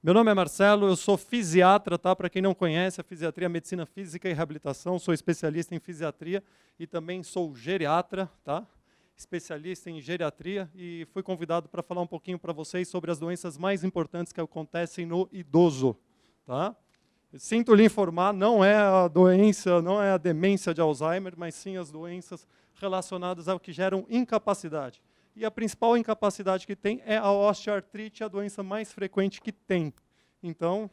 Meu nome é Marcelo, eu sou fisiatra, tá? Para quem não conhece, a fisiatria é medicina física e reabilitação, sou especialista em fisiatria e também sou geriatra, tá? Especialista em geriatria e fui convidado para falar um pouquinho para vocês sobre as doenças mais importantes que acontecem no idoso, tá? Sinto lhe informar, não é a doença, não é a demência de Alzheimer, mas sim as doenças relacionadas ao que geram incapacidade. E a principal incapacidade que tem é a osteoartrite, a doença mais frequente que tem. Então,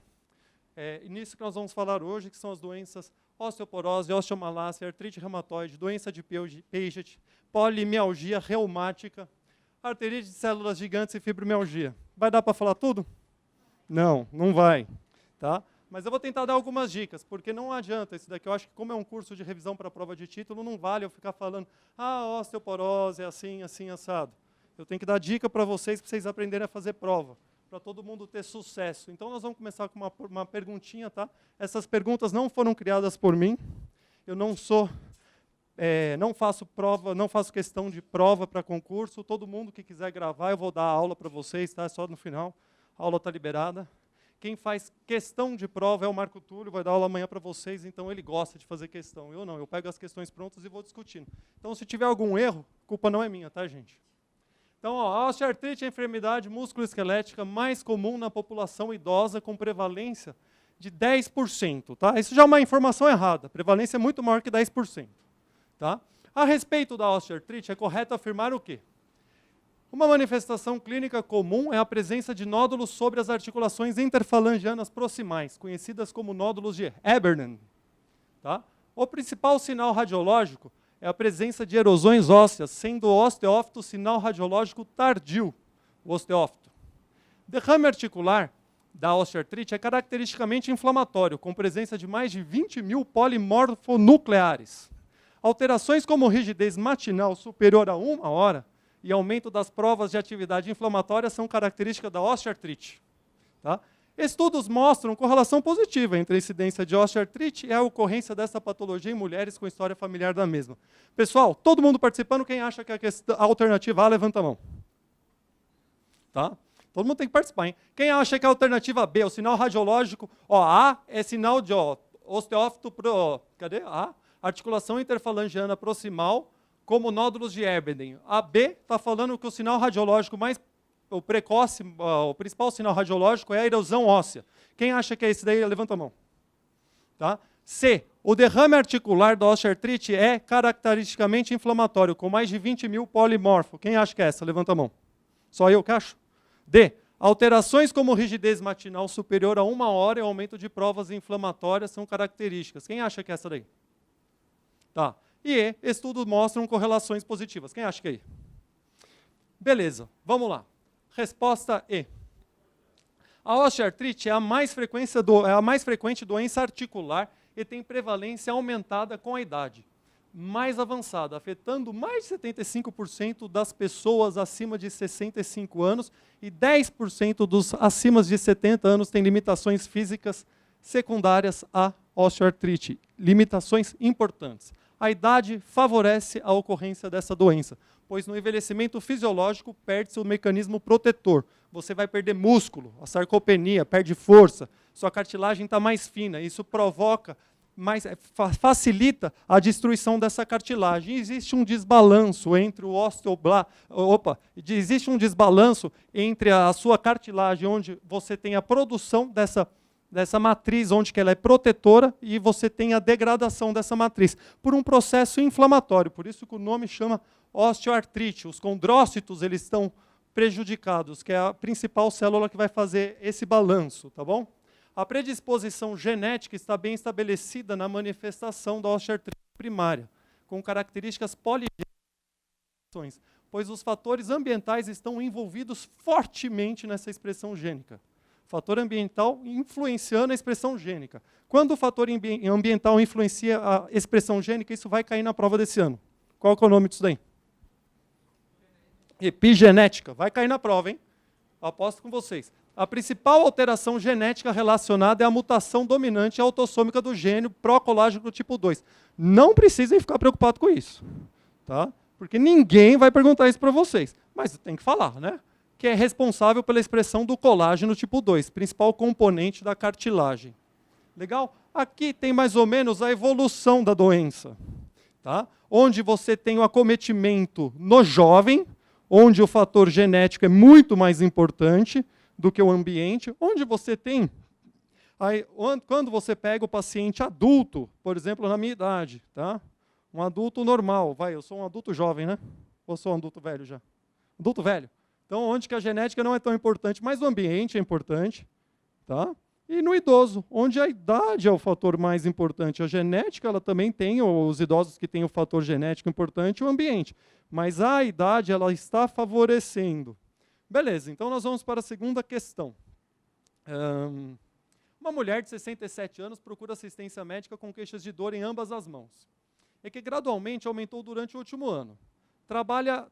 nisso que nós vamos falar hoje, que são as doenças osteoporose, osteomalácia, artrite reumatoide, doença de Paget, polimialgia reumática, arterite de células gigantes e fibromialgia. Vai dar para falar tudo? Não, não vai. Tá? Mas eu vou tentar dar algumas dicas, porque não adianta isso daqui. Eu acho que como é um curso de revisão para a prova de título, não vale eu ficar falando, osteoporose é assim, assim, assado. Eu tenho que dar dica para vocês aprenderem a fazer prova, para todo mundo ter sucesso. Então nós vamos começar com uma perguntinha, tá? Essas perguntas não foram criadas por mim. Eu não sou, não faço prova, não faço questão de prova para concurso. Todo mundo que quiser gravar, eu vou dar aula para vocês, tá? Só no final, a aula está liberada. Quem faz questão de prova é o Marco Túlio, vai dar aula amanhã para vocês, então ele gosta de fazer questão. Eu não, eu pego as questões prontas e vou discutindo. Então, se tiver algum erro, a culpa não é minha, tá, gente? Então, a osteoartrite é a enfermidade musculoesquelética mais comum na população idosa, com prevalência de 10%. Tá? Isso já é uma informação errada, a prevalência é muito maior que 10%. Tá? A respeito da osteoartrite, é correto afirmar o quê? Uma manifestação clínica comum é a presença de nódulos sobre as articulações interfalangianas proximais, conhecidas como nódulos de Ebernen. Tá? O principal sinal radiológico é a presença de erosões ósseas, sendo o osteófito sinal radiológico tardio, o osteófito. Derrame articular da osteoartrite é caracteristicamente inflamatório, com presença de mais de 20 mil polimorfonucleares. Alterações como rigidez matinal superior a 1 hora, e aumento das provas de atividade inflamatória são características da osteoartrite. Tá? Estudos mostram correlação positiva entre a incidência de osteoartrite e a ocorrência dessa patologia em mulheres com história familiar da mesma. Pessoal, todo mundo participando, quem acha que a alternativa A, levanta a mão. Tá? Todo mundo tem que participar, hein? Quem acha que a alternativa B, o sinal radiológico, A é sinal de osteófito, cadê? A, articulação interfalangiana proximal, como nódulos de Ebernen. A B está falando que o sinal radiológico o principal sinal radiológico é a erosão óssea. Quem acha que é esse daí, levanta a mão. Tá? C, o derrame articular da osteoartrite é caracteristicamente inflamatório, com mais de 20 mil polimorfo. Quem acha que é essa? Levanta a mão. Só eu que acho? D, alterações como rigidez matinal superior a 1 hora e aumento de provas inflamatórias são características. Quem acha que é essa daí? Tá. E estudos mostram correlações positivas. Quem acha que é aí? Beleza, vamos lá. Resposta E. A osteoartrite é a mais frequente doença articular e tem prevalência aumentada com a idade mais avançada, afetando mais de 75% das pessoas acima de 65 anos e 10% dos acima de 70 anos têm limitações físicas secundárias à osteoartrite. Limitações importantes. A idade favorece a ocorrência dessa doença, pois no envelhecimento fisiológico perde-se o mecanismo protetor. Você vai perder músculo, a sarcopenia, perde força, sua cartilagem está mais fina, isso facilita a destruição dessa cartilagem. Existe um desbalanço entre existe um desbalanço entre a sua cartilagem, onde você tem a produção dessa matriz, onde que ela é protetora, e você tem a degradação dessa matriz, por um processo inflamatório. Por isso que o nome chama osteoartrite. Os condrócitos eles estão prejudicados, que é a principal célula que vai fazer esse balanço. Tá bom? A predisposição genética está bem estabelecida na manifestação da osteoartrite primária, com características poligênicas, pois os fatores ambientais estão envolvidos fortemente nessa expressão gênica. Fator ambiental influenciando a expressão gênica. Quando o fator ambiental influencia a expressão gênica, isso vai cair na prova desse ano. Qual que é o nome disso daí? Epigenética. Vai cair na prova, hein? Aposto com vocês. A principal alteração genética relacionada é a mutação dominante autossômica do gene procolágeno tipo 2. Não precisem ficar preocupados com isso. Tá? Porque ninguém vai perguntar isso para vocês. Mas tem que falar, né? que é responsável pela expressão do colágeno tipo 2, principal componente da cartilagem. Legal? Aqui tem mais ou menos a evolução da doença, tá? Onde você tem o acometimento no jovem, onde o fator genético é muito mais importante do que o ambiente, onde você tem, aí, quando você pega o paciente adulto, por exemplo, na minha idade, tá? Um adulto normal, eu sou um adulto jovem, né? Ou sou um adulto velho já? Adulto velho. Então, onde que a genética não é tão importante, mas o ambiente é importante, tá? E no idoso, onde a idade é o fator mais importante. A genética, ela também tem, os idosos que têm o fator genético importante, o ambiente. Mas a idade, ela está favorecendo. Beleza, então nós vamos para a segunda questão. Uma mulher de 67 anos procura assistência médica com queixas de dor em ambas as mãos. É que gradualmente aumentou durante o último ano.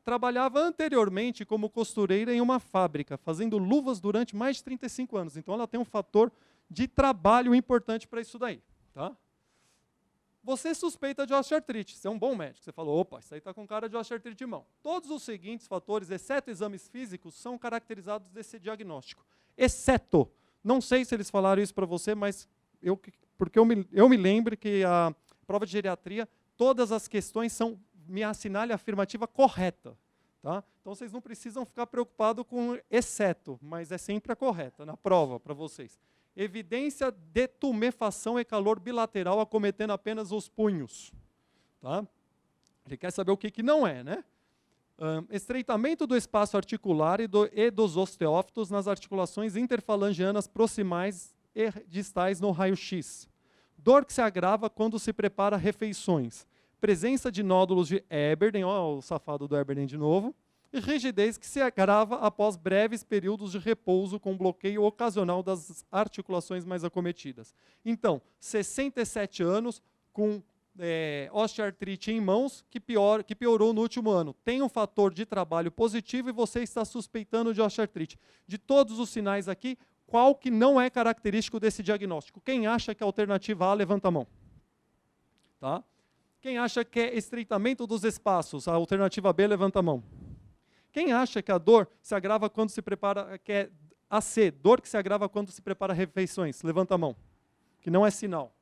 Trabalhava anteriormente como costureira em uma fábrica, fazendo luvas durante mais de 35 anos. Então, ela tem um fator de trabalho importante para isso daí. Tá? Você suspeita de osteoartrite, você é um bom médico. Você falou, opa, isso aí está com cara de osteoartrite de mão. Todos os seguintes fatores, exceto exames físicos, são caracterizados desse diagnóstico. Exceto, não sei se eles falaram isso para você, mas porque eu me lembro que a prova de geriatria, todas as questões são me assinale a afirmativa correta. Tá? Então, vocês não precisam ficar preocupados com exceto, mas é sempre a correta na prova para vocês. Evidência de tumefação e calor bilateral acometendo apenas os punhos. Tá? Ele quer saber o que não é, né? Estreitamento do espaço articular e dos osteófitos nas articulações interfalangianas proximais e distais no raio-x. Dor que se agrava quando se prepara refeições. Presença de nódulos de Eberden, ó, o safado do Eberden de novo, e rigidez que se agrava após breves períodos de repouso com bloqueio ocasional das articulações mais acometidas. Então, 67 anos com osteoartrite em mãos, que piorou no último ano. Tem um fator de trabalho positivo e você está suspeitando de osteoartrite. De todos os sinais aqui, qual que não é característico desse diagnóstico? Quem acha que é a alternativa A, levanta a mão. Tá? Quem acha que é estreitamento dos espaços? A alternativa B, levanta a mão. Quem acha que a dor se agrava quando se prepara, que é AC, dor que se agrava quando se prepara refeições? Levanta a mão. Que não é sinal.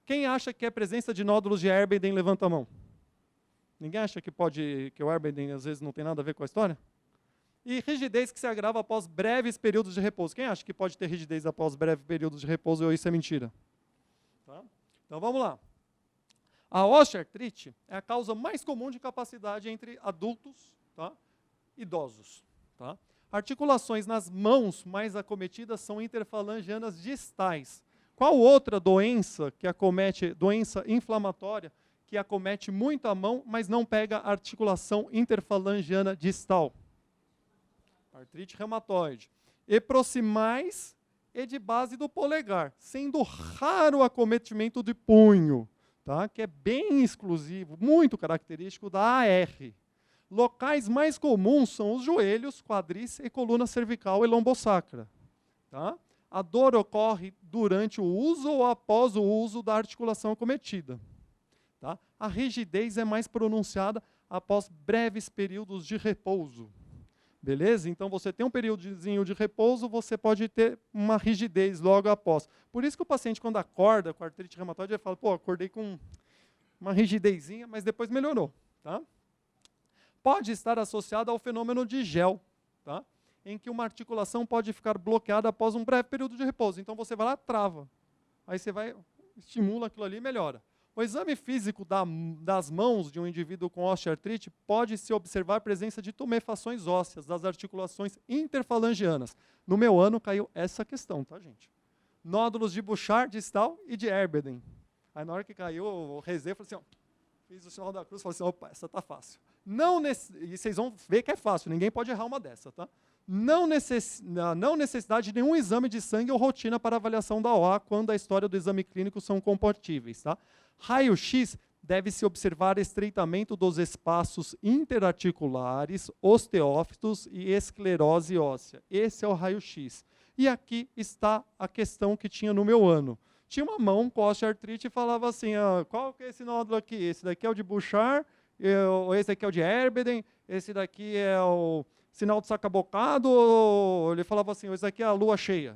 Quem acha que é presença de nódulos de Eberden? Levanta a mão. Ninguém acha que o Eberden às vezes não tem nada a ver com a história? E rigidez que se agrava após breves períodos de repouso. Quem acha que pode ter rigidez após breves períodos de repouso ou isso é mentira? Tá? Então vamos lá. A osteoartrite é a causa mais comum de incapacidade entre adultos, tá? Idosos. Tá? Articulações nas mãos mais acometidas são interfalangianas distais. Qual outra doença que acomete, doença inflamatória, que acomete muito a mão, mas não pega a articulação interfalangiana distal? Artrite reumatoide. E proximais e de base do polegar, sendo raro o acometimento de punho. Tá? Que é bem exclusivo, muito característico da AR. Locais mais comuns são os joelhos, quadris e coluna cervical e lombosacra. Tá? A dor ocorre durante o uso ou após o uso da articulação acometida. Tá? A rigidez é mais pronunciada após breves períodos de repouso. Beleza? Então, você tem um períodozinho de repouso, você pode ter uma rigidez logo após. Por isso que o paciente, quando acorda com artrite reumatoide, ele fala, pô, acordei com uma rigidezinha, mas depois melhorou. Tá? Pode estar associado ao fenômeno de gel, tá? Em que uma articulação pode ficar bloqueada após um breve período de repouso. Então, você vai lá, trava. Aí você vai, estimula aquilo ali e melhora. O exame físico das mãos de um indivíduo com osteoartrite pode-se observar a presença de tumefações ósseas das articulações interfalangianas. No meu ano caiu essa questão, tá, gente? Nódulos de Bouchard distal e de Eberden. Aí na hora que caiu, eu rezei, falei assim, ó, fiz o sinal da cruz, falei assim, opa, essa tá fácil. E vocês vão ver que é fácil, ninguém pode errar uma dessa, tá? Não necessidade de nenhum exame de sangue ou rotina para avaliação da OA quando a história do exame clínico são compatíveis, tá? Raio-X deve-se observar estreitamento dos espaços interarticulares, osteófitos e esclerose óssea. Esse é o raio-X. E aqui está a questão que tinha no meu ano. Tinha uma mão com osteoartrite e falava assim, qual que é esse nódulo aqui? Esse daqui é o de Bouchard, esse daqui é o de Eberden, esse daqui é o sinal de sacabocado, ele falava assim, isso aqui é a lua cheia.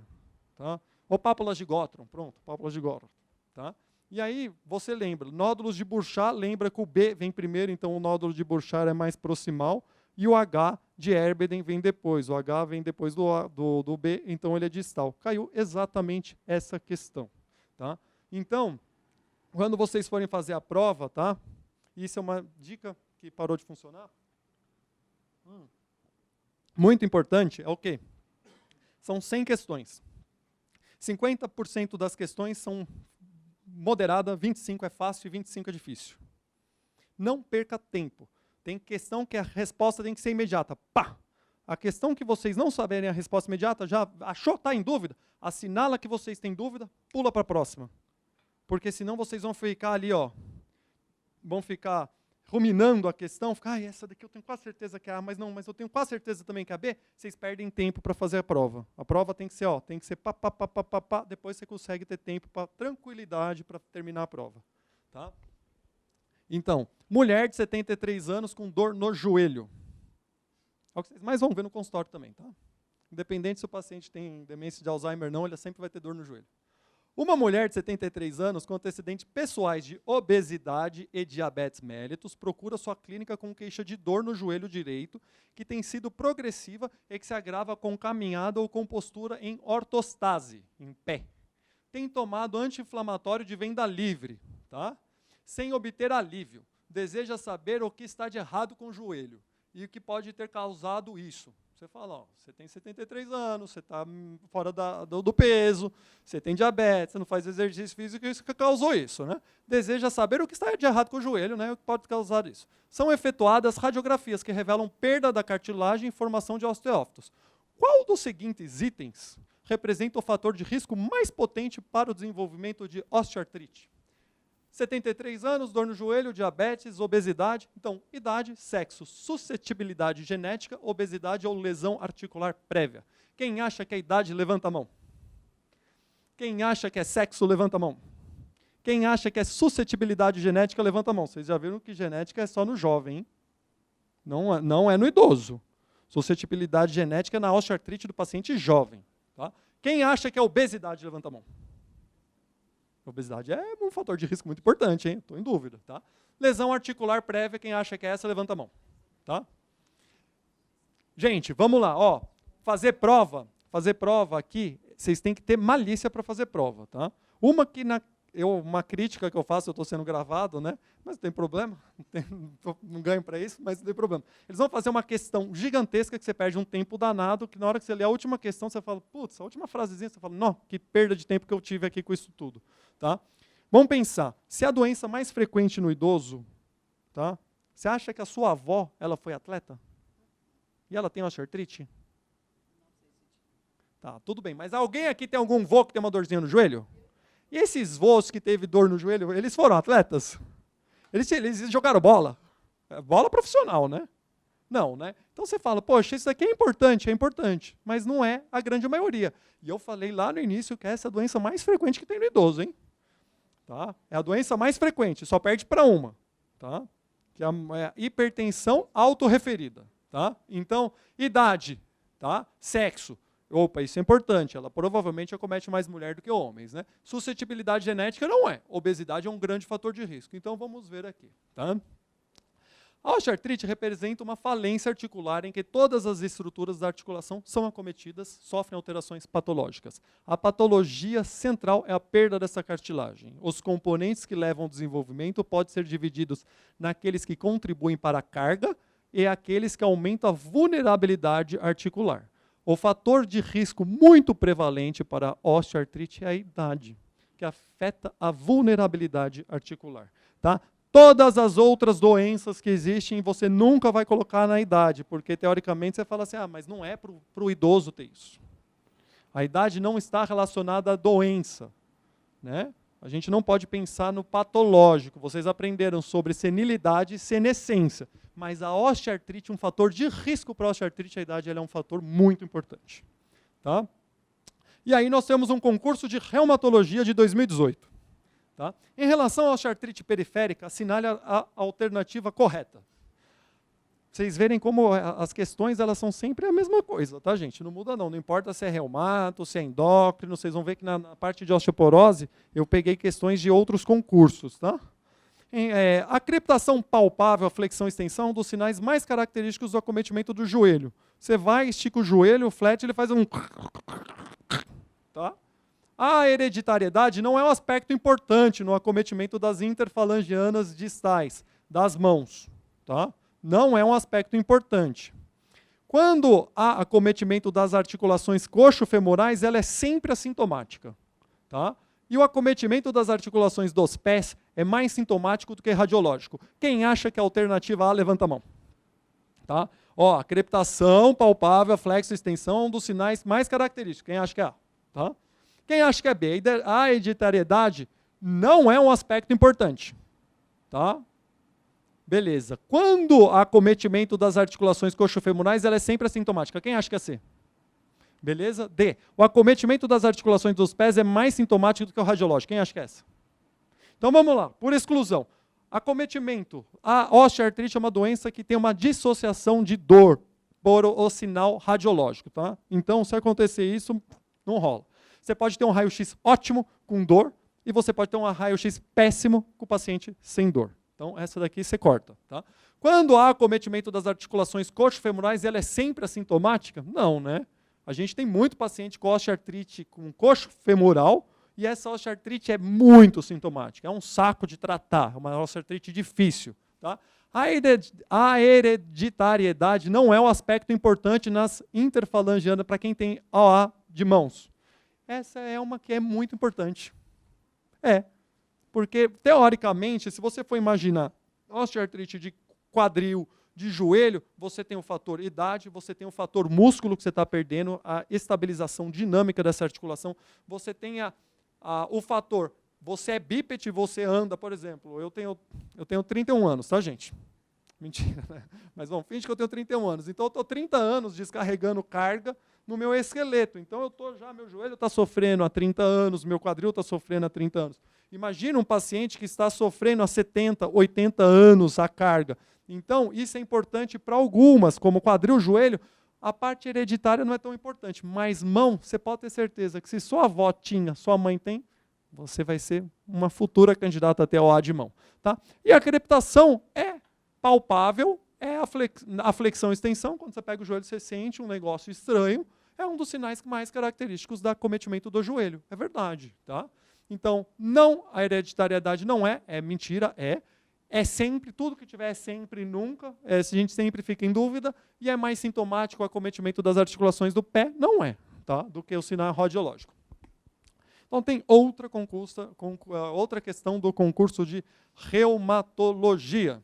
Tá? Ou pápulas de Gottron, pronto, pápulas de Gottron. Tá? E aí, você lembra, nódulos de Burchard, lembra que o B vem primeiro, então o nódulo de Burchard é mais proximal, e o H de Herbeden vem depois. O H vem depois do B, então ele é distal. Caiu exatamente essa questão. Tá? Então, quando vocês forem fazer a prova, tá? Isso é uma dica que parou de funcionar. Muito importante é o quê? São 100 questões. 50% das questões são moderadas, 25% é fácil e 25% é difícil. Não perca tempo. Tem questão que a resposta tem que ser imediata. Pá! A questão que vocês não saberem a resposta imediata, já achou, está em dúvida? Assinala que vocês têm dúvida, pula para a próxima. Porque senão vocês vão ficar ali, ó, vão ficar ruminando a questão, ficar, essa daqui eu tenho quase certeza que é A, mas não, mas eu tenho quase certeza também que é a B, vocês perdem tempo para fazer a prova. A prova tem que ser, ó, tem que ser pá, pá, pá, pá, pá, pá, depois você consegue ter tempo para tranquilidade para terminar a prova. Tá? Então, mulher de 73 anos com dor no joelho. É o que vocês mais vão ver no consultório também, tá? Independente se o paciente tem demência de Alzheimer ou não, ele sempre vai ter dor no joelho. Uma mulher de 73 anos com antecedentes pessoais de obesidade e diabetes mellitus procura sua clínica com queixa de dor no joelho direito, que tem sido progressiva e que se agrava com caminhada ou com postura em ortostase, em pé. Tem tomado anti-inflamatório de venda livre, tá? Sem obter alívio. Deseja saber o que está de errado com o joelho e o que pode ter causado isso. Você fala, ó, você tem 73 anos, você está fora do peso, você tem diabetes, você não faz exercício físico, isso que causou isso, né? Deseja saber o que está de errado com o joelho, né? O que pode causar isso. São efetuadas radiografias que revelam perda da cartilagem e formação de osteófitos. Qual dos seguintes itens representa o fator de risco mais potente para o desenvolvimento de osteoartrite? 73 anos, dor no joelho, diabetes, obesidade. Então, idade, sexo, suscetibilidade genética, obesidade ou lesão articular prévia. Quem acha que é idade, levanta a mão. Quem acha que é sexo, levanta a mão. Quem acha que é suscetibilidade genética, levanta a mão. Vocês já viram que genética é só no jovem, hein? Não é no idoso. Suscetibilidade genética é na osteoartrite do paciente jovem. Tá? Quem acha que é obesidade, levanta a mão. Obesidade é um fator de risco muito importante, hein? Estou em dúvida, tá? Lesão articular prévia, quem acha que é essa, levanta a mão, tá? Gente, vamos lá, ó. Fazer prova aqui, vocês têm que ter malícia para fazer prova, tá? Uma crítica que eu faço, eu estou sendo gravado, né? Mas não tem problema, não ganho para isso, mas não tem problema. Eles vão fazer uma questão gigantesca que você perde um tempo danado, que na hora que você lê a última questão, você fala, putz, a última frasezinha, você fala, não, que perda de tempo que eu tive aqui com isso tudo. Tá? Vamos pensar, se a doença mais frequente no idoso, tá? Você acha que a sua avó, ela foi atleta? E ela tem osteoartrite? Tá, tudo bem, mas alguém aqui tem algum vô que tem uma dorzinha no joelho? E esses vôs que teve dor no joelho, eles foram atletas? Eles jogaram bola? Bola profissional, né? Não, né? Então você fala, poxa, isso aqui é importante, mas não é a grande maioria. E eu falei lá no início que essa é a doença mais frequente que tem no idoso, hein? Tá? É a doença mais frequente, só perde para uma, tá? Que é a hipertensão autorreferida, tá? Então, idade, tá? Sexo. Opa, isso é importante, ela provavelmente acomete mais mulher do que homens, né? Suscetibilidade genética não é. Obesidade é um grande fator de risco. Então, vamos ver aqui, tá? A osteoartrite representa uma falência articular em que todas as estruturas da articulação são acometidas, sofrem alterações patológicas. A patologia central é a perda dessa cartilagem. Os componentes que levam ao desenvolvimento podem ser divididos naqueles que contribuem para a carga e aqueles que aumentam a vulnerabilidade articular. O fator de risco muito prevalente para a osteoartrite é a idade, que afeta a vulnerabilidade articular. Tá? Todas as outras doenças que existem, você nunca vai colocar na idade, porque teoricamente você fala assim, mas não é para o idoso ter isso. A idade não está relacionada à doença, né? A gente não pode pensar no patológico. Vocês aprenderam sobre senilidade e senescência, mas a osteoartrite, um fator de risco para a osteoartrite, a idade ela é um fator muito importante. Tá? E aí nós temos um concurso de reumatologia de 2018. Tá? Em relação à osteoartrite periférica, assinale a alternativa correta. vocês verem como as questões elas são sempre a mesma coisa, tá, gente? Não muda não importa se é reumato, se é endócrino, vocês vão ver que na parte de osteoporose eu peguei questões de outros concursos, tá? A crepitação palpável, a flexão e extensão, é um dos sinais mais característicos do acometimento do joelho. Você vai, estica o joelho, o flat, ele faz um... Tá? A hereditariedade não é um aspecto importante no acometimento das interfalangianas distais, das mãos. Tá? Não é um aspecto importante. Quando há acometimento das articulações coxo-femorais, ela é sempre assintomática. Tá? E o acometimento das articulações dos pés é mais sintomático do que radiológico. Quem acha que a alternativa A, levanta a mão. Tá? Ó, a crepitação palpável, a flexo e extensão é um dos sinais mais característicos. Quem acha que é A? Tá? Quem acha que é B? A hereditariedade não é um aspecto importante. Tá? Beleza. Quando há acometimento das articulações coxo-femorais, ela é sempre assintomática. Quem acha que é C? Beleza? D. O acometimento das articulações dos pés é mais sintomático do que o radiológico. Quem acha que é essa? Então vamos lá, por exclusão. Acometimento. A osteoartrite é uma doença que tem uma dissociação de dor por o sinal radiológico. Tá? Então, se acontecer isso, não rola. Você pode ter um raio-x ótimo com dor e você pode ter um raio-x péssimo com o paciente sem dor. Então, essa daqui você corta. Tá? Quando há acometimento das articulações coxo-femorais, ela é sempre assintomática? Não, né? A gente tem muito paciente com osteoartrite com coxo femoral e essa osteoartrite é muito sintomática. É um saco de tratar, é uma osteoartrite difícil. Tá? A hereditariedade não é um aspecto importante nas interfalangianas para quem tem OA de mãos. Essa é uma que é muito importante. Porque, teoricamente, se você for imaginar osteoartrite de quadril, de joelho, você tem o fator idade, você tem o fator músculo que você está perdendo, a estabilização dinâmica dessa articulação, você tem o fator, você é bípede, você anda, por exemplo, eu tenho 31 anos, tá, gente? Mentira, né? Mas vamos, finge que eu tenho 31 anos. Então, eu estou 30 anos descarregando carga no meu esqueleto. Então, meu joelho está sofrendo há 30 anos, meu quadril está sofrendo há 30 anos. Imagina um paciente que está sofrendo há 70, 80 anos a carga. Então, isso é importante para algumas, como quadril, joelho. A parte hereditária não é tão importante, mas mão, você pode ter certeza que se sua avó tinha, sua mãe tem, você vai ser uma futura candidata até ao A de mão. Tá? E a crepitação é palpável, é a flexão e extensão. Quando você pega o joelho, você sente um negócio estranho. É um dos sinais mais característicos do acometimento do joelho. É verdade. Tá? Então, não, a hereditariedade não é mentira, é sempre, tudo que tiver é sempre, nunca, a gente sempre fica em dúvida, e é mais sintomático o acometimento das articulações do pé, não é, tá? Do que o sinal radiológico. Então tem outra questão do concurso de reumatologia.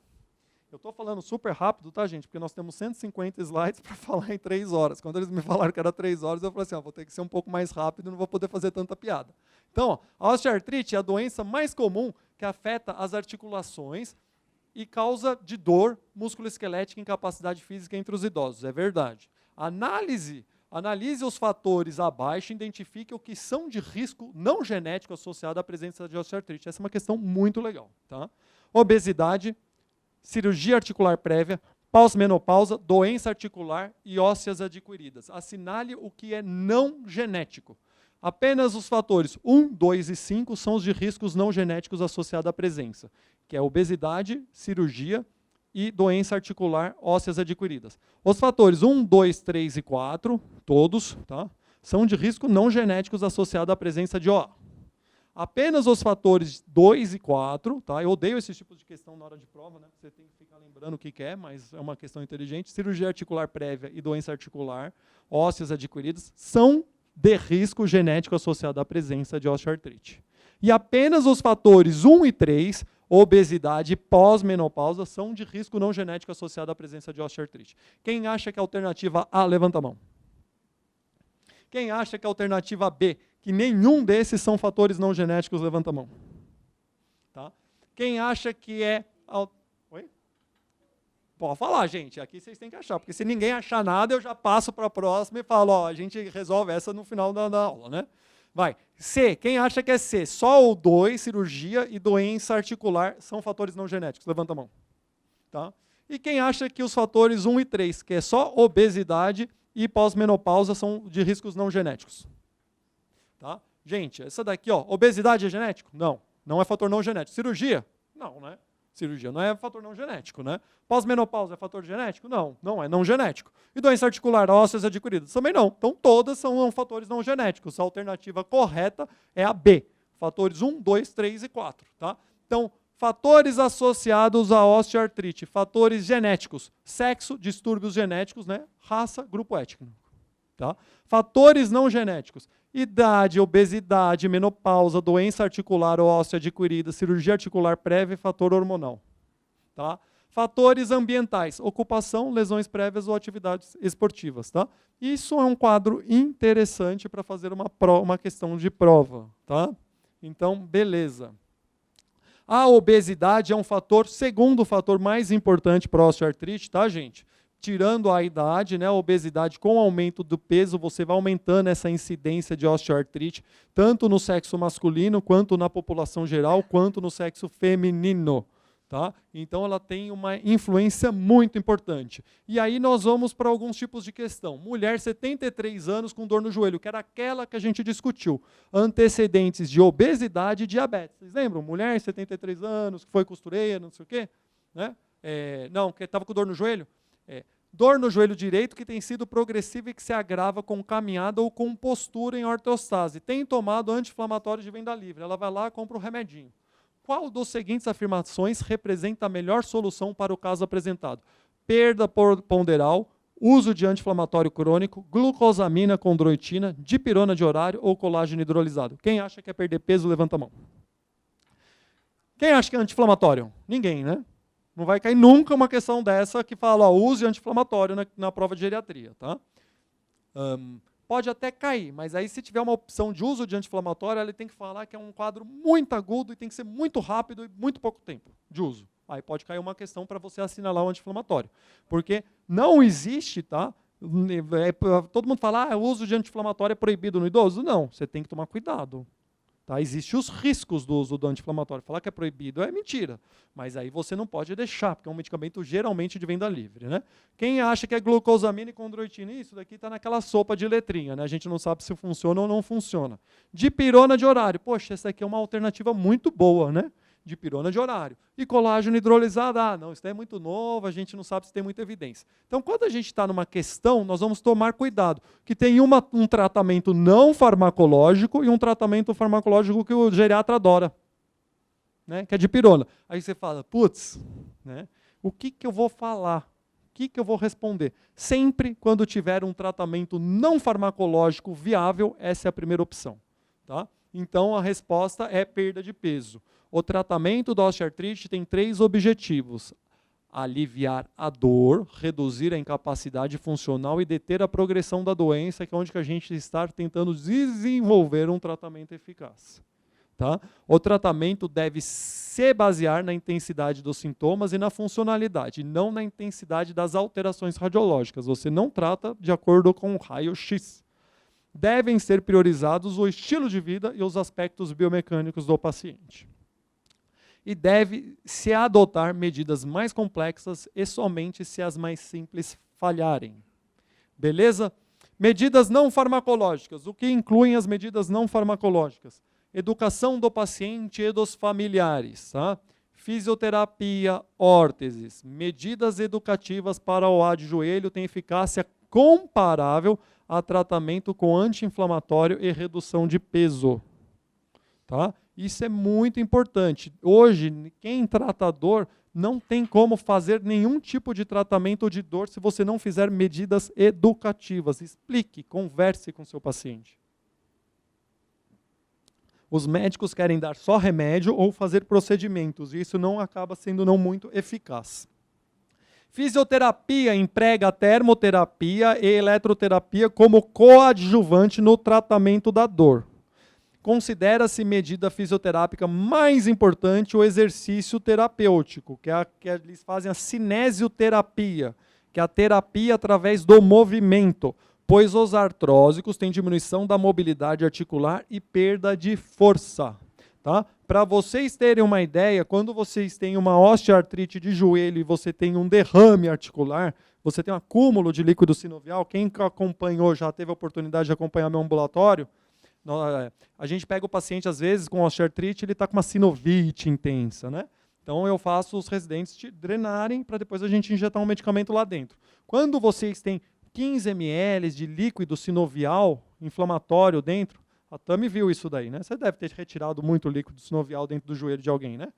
Eu estou falando super rápido, tá, gente? Porque nós temos 150 slides para falar em 3 horas. Quando eles me falaram que era 3 horas, eu falei assim, vou ter que ser um pouco mais rápido, não vou poder fazer tanta piada. Então, a osteoartrite é a doença mais comum que afeta as articulações e causa de dor musculoesquelética e incapacidade física entre os idosos. É verdade. Analise os fatores abaixo e identifique o que são de risco não genético associado à presença de osteoartrite. Essa é uma questão muito legal. Tá? Obesidade, cirurgia articular prévia, pós-menopausa, doença articular e ósseas adquiridas. Assinale o que é não genético. Apenas os fatores 1, 2 e 5 são os de riscos não genéticos associados à presença, que é obesidade, cirurgia e doença articular ósseas adquiridas. Os fatores 1, 2, 3 e 4, todos, tá, são de risco não genéticos associados à presença de OA. Apenas os fatores 2 e 4, tá? Eu odeio esse tipo de questão na hora de prova, né? Você tem que ficar lembrando o que é, mas é uma questão inteligente. Cirurgia articular prévia e doença articular, ósseas adquiridas, são de risco genético associado à presença de osteoartrite. E apenas os fatores 1 e 3, obesidade e pós-menopausa, são de risco não genético associado à presença de osteoartrite. Quem acha que a alternativa A, levanta a mão. Quem acha que a alternativa B, que nenhum desses são fatores não genéticos, levanta a mão. Tá? Quem acha que é... Oi? Pode falar, gente. Aqui vocês têm que achar, porque se ninguém achar nada, eu já passo para a próxima e falo, ó, a gente resolve essa no final da aula, né? Vai. C. Quem acha que é C? Só o 2, cirurgia e doença articular, são fatores não genéticos. Levanta a mão. Tá? E quem acha que os fatores 1 e 3, que é só obesidade e pós-menopausa, são de riscos não genéticos? Tá? Gente, essa daqui, ó, obesidade é genético? Não, não é fator não genético. Cirurgia? Não, né? Cirurgia não é fator não genético, né? Pós-menopausa é fator genético? Não, não é não genético. E doença articular ósseas adquiridas? Também não. Então, todas são fatores não genéticos. A alternativa correta é a B. Fatores 1, 2, 3 e 4, tá? Então, fatores associados à osteoartrite, fatores genéticos, sexo, distúrbios genéticos, né? Raça, grupo étnico, tá? Fatores não genéticos, idade, obesidade, menopausa, doença articular ou óssea adquirida, cirurgia articular prévia e fator hormonal. Tá? Fatores ambientais, ocupação, lesões prévias ou atividades esportivas. Tá? Isso é um quadro interessante para fazer uma questão de prova. Tá? Então, beleza. A obesidade é um fator, segundo fator mais importante para a osteoartrite, tá, gente? Tirando a idade, né, a obesidade, com o aumento do peso, você vai aumentando essa incidência de osteoartrite, tanto no sexo masculino, quanto na população geral, quanto no sexo feminino. Tá? Então, ela tem uma influência muito importante. E aí nós vamos para alguns tipos de questão. Mulher, 73 anos, com dor no joelho, que era aquela que a gente discutiu. Antecedentes de obesidade e diabetes. Vocês lembram? Mulher, 73 anos, que foi costureira, não sei o quê. Né? Não, que estava com dor no joelho. Dor no joelho direito que tem sido progressiva e que se agrava com caminhada ou com postura em ortostase. Tem tomado anti-inflamatório de venda livre. Ela vai lá e compra o remedinho. Qual dos seguintes afirmações representa a melhor solução para o caso apresentado? Perda ponderal, uso de anti-inflamatório crônico, glucosamina com chondroitina, dipirona de horário ou colágeno hidrolisado. Quem acha que é perder peso, levanta a mão. Quem acha que é anti-inflamatório? Ninguém, né? Não vai cair nunca uma questão dessa que fala, ó, use anti-inflamatório na prova de geriatria. Tá? Pode até cair, mas aí se tiver uma opção de uso de anti-inflamatório, ele tem que falar que é um quadro muito agudo e tem que ser muito rápido e muito pouco tempo de uso. Aí pode cair uma questão para você assinalar o anti-inflamatório. Porque não existe, tá? Todo mundo fala, o uso de anti-inflamatório é proibido no idoso? Não, você tem que tomar cuidado. Tá? Existem os riscos do uso do anti-inflamatório. Falar que é proibido é mentira. Mas aí você não pode deixar, porque é um medicamento geralmente de venda livre. Né? Quem acha que é glucosamina e chondroitina, isso daqui está naquela sopa de letrinha. Né? A gente não sabe se funciona ou não funciona. Dipirona de horário. Poxa, essa aqui é uma alternativa muito boa, né? Dipirona de horário. E colágeno hidrolisado, não, isso é muito novo, a gente não sabe se tem muita evidência. Então, quando a gente está numa questão, nós vamos tomar cuidado, que tem um tratamento não farmacológico e um tratamento farmacológico que o geriatra adora, né, que é dipirona. Aí você fala, putz, né, o que eu vou falar? O que eu vou responder? Sempre quando tiver um tratamento não farmacológico viável, essa é a primeira opção. Tá? Então, a resposta é perda de peso. O tratamento da osteoartrite tem 3 objetivos: aliviar a dor, reduzir a incapacidade funcional e deter a progressão da doença, que é onde que a gente está tentando desenvolver um tratamento eficaz. Tá? O tratamento deve se basear na intensidade dos sintomas e na funcionalidade, não na intensidade das alterações radiológicas. Você não trata de acordo com o raio-x. Devem ser priorizados o estilo de vida e os aspectos biomecânicos do paciente. E deve-se adotar medidas mais complexas e somente se as mais simples falharem. Beleza? Medidas não farmacológicas. O que incluem as medidas não farmacológicas? Educação do paciente e dos familiares. Tá? Fisioterapia, órteses. Medidas educativas para o A de joelho têm eficácia comparável a tratamento com anti-inflamatório e redução de peso. Tá? Isso é muito importante. Hoje, quem trata a dor não tem como fazer nenhum tipo de tratamento de dor se você não fizer medidas educativas. Explique, converse com seu paciente. Os médicos querem dar só remédio ou fazer procedimentos, e isso não acaba sendo não muito eficaz. Fisioterapia emprega a termoterapia e eletroterapia como coadjuvante no tratamento da dor. Considera-se medida fisioterápica mais importante o exercício terapêutico, que eles fazem a cinesioterapia, que é a terapia através do movimento, pois os artrósicos têm diminuição da mobilidade articular e perda de força. Tá? Para vocês terem uma ideia, quando vocês têm uma osteoartrite de joelho e você tem um derrame articular, você tem um acúmulo de líquido sinovial, quem acompanhou, já teve a oportunidade de acompanhar meu ambulatório, a gente pega o paciente, às vezes, com osteoartrite, ele está com uma sinovite intensa, né? Então, eu faço os residentes drenarem para depois a gente injetar um medicamento lá dentro. Quando vocês têm 15 ml de líquido sinovial inflamatório dentro, a Tami viu isso daí, né? Você deve ter retirado muito líquido sinovial dentro do joelho de alguém, né?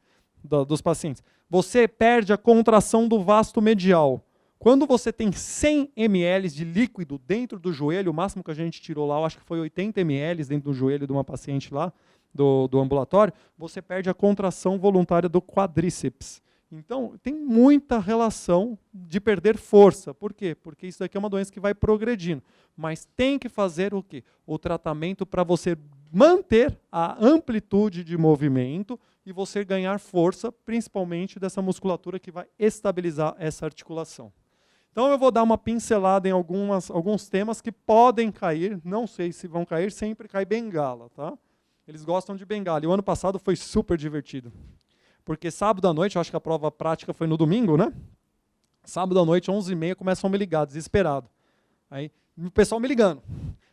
Dos pacientes. Você perde a contração do vasto medial. Quando você tem 100 ml de líquido dentro do joelho, o máximo que a gente tirou lá, eu acho que foi 80 ml dentro do joelho de uma paciente lá, do ambulatório, você perde a contração voluntária do quadríceps. Então, tem muita relação de perder força. Por quê? Porque isso daqui é uma doença que vai progredindo. Mas tem que fazer o quê? O tratamento para você manter a amplitude de movimento e você ganhar força, principalmente dessa musculatura que vai estabilizar essa articulação. Então eu vou dar uma pincelada em alguns temas que podem cair, não sei se vão cair, sempre cai bengala, tá? Eles gostam de bengala. E o ano passado foi super divertido. Porque sábado à noite, eu acho que a prova prática foi no domingo, né? Sábado à noite, 11h30, começam a me ligar, desesperado. Aí o pessoal me ligando.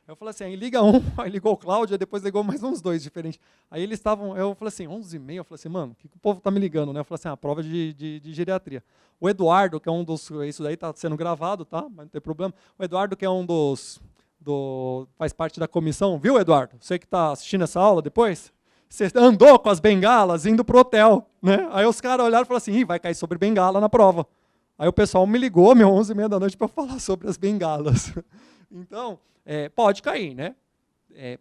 Eu falei assim, aí liga um, aí ligou o Cláudio, aí depois ligou mais uns dois diferentes. Aí eles estavam, eu falei assim, 11h30, eu falei assim, mano, o que o povo tá me ligando, né? Eu falei assim, a prova de geriatria. O Eduardo, que é um dos, isso daí tá sendo gravado, tá? Mas não tem problema. O Eduardo, que é um faz parte da comissão, viu, Eduardo? Você que está assistindo essa aula depois, você andou com as bengalas indo pro hotel, né? Aí os caras olharam e falaram assim, vai cair sobre bengala na prova. Aí o pessoal me ligou, 11h30 da noite, para falar sobre as bengalas. Então, pode cair, né?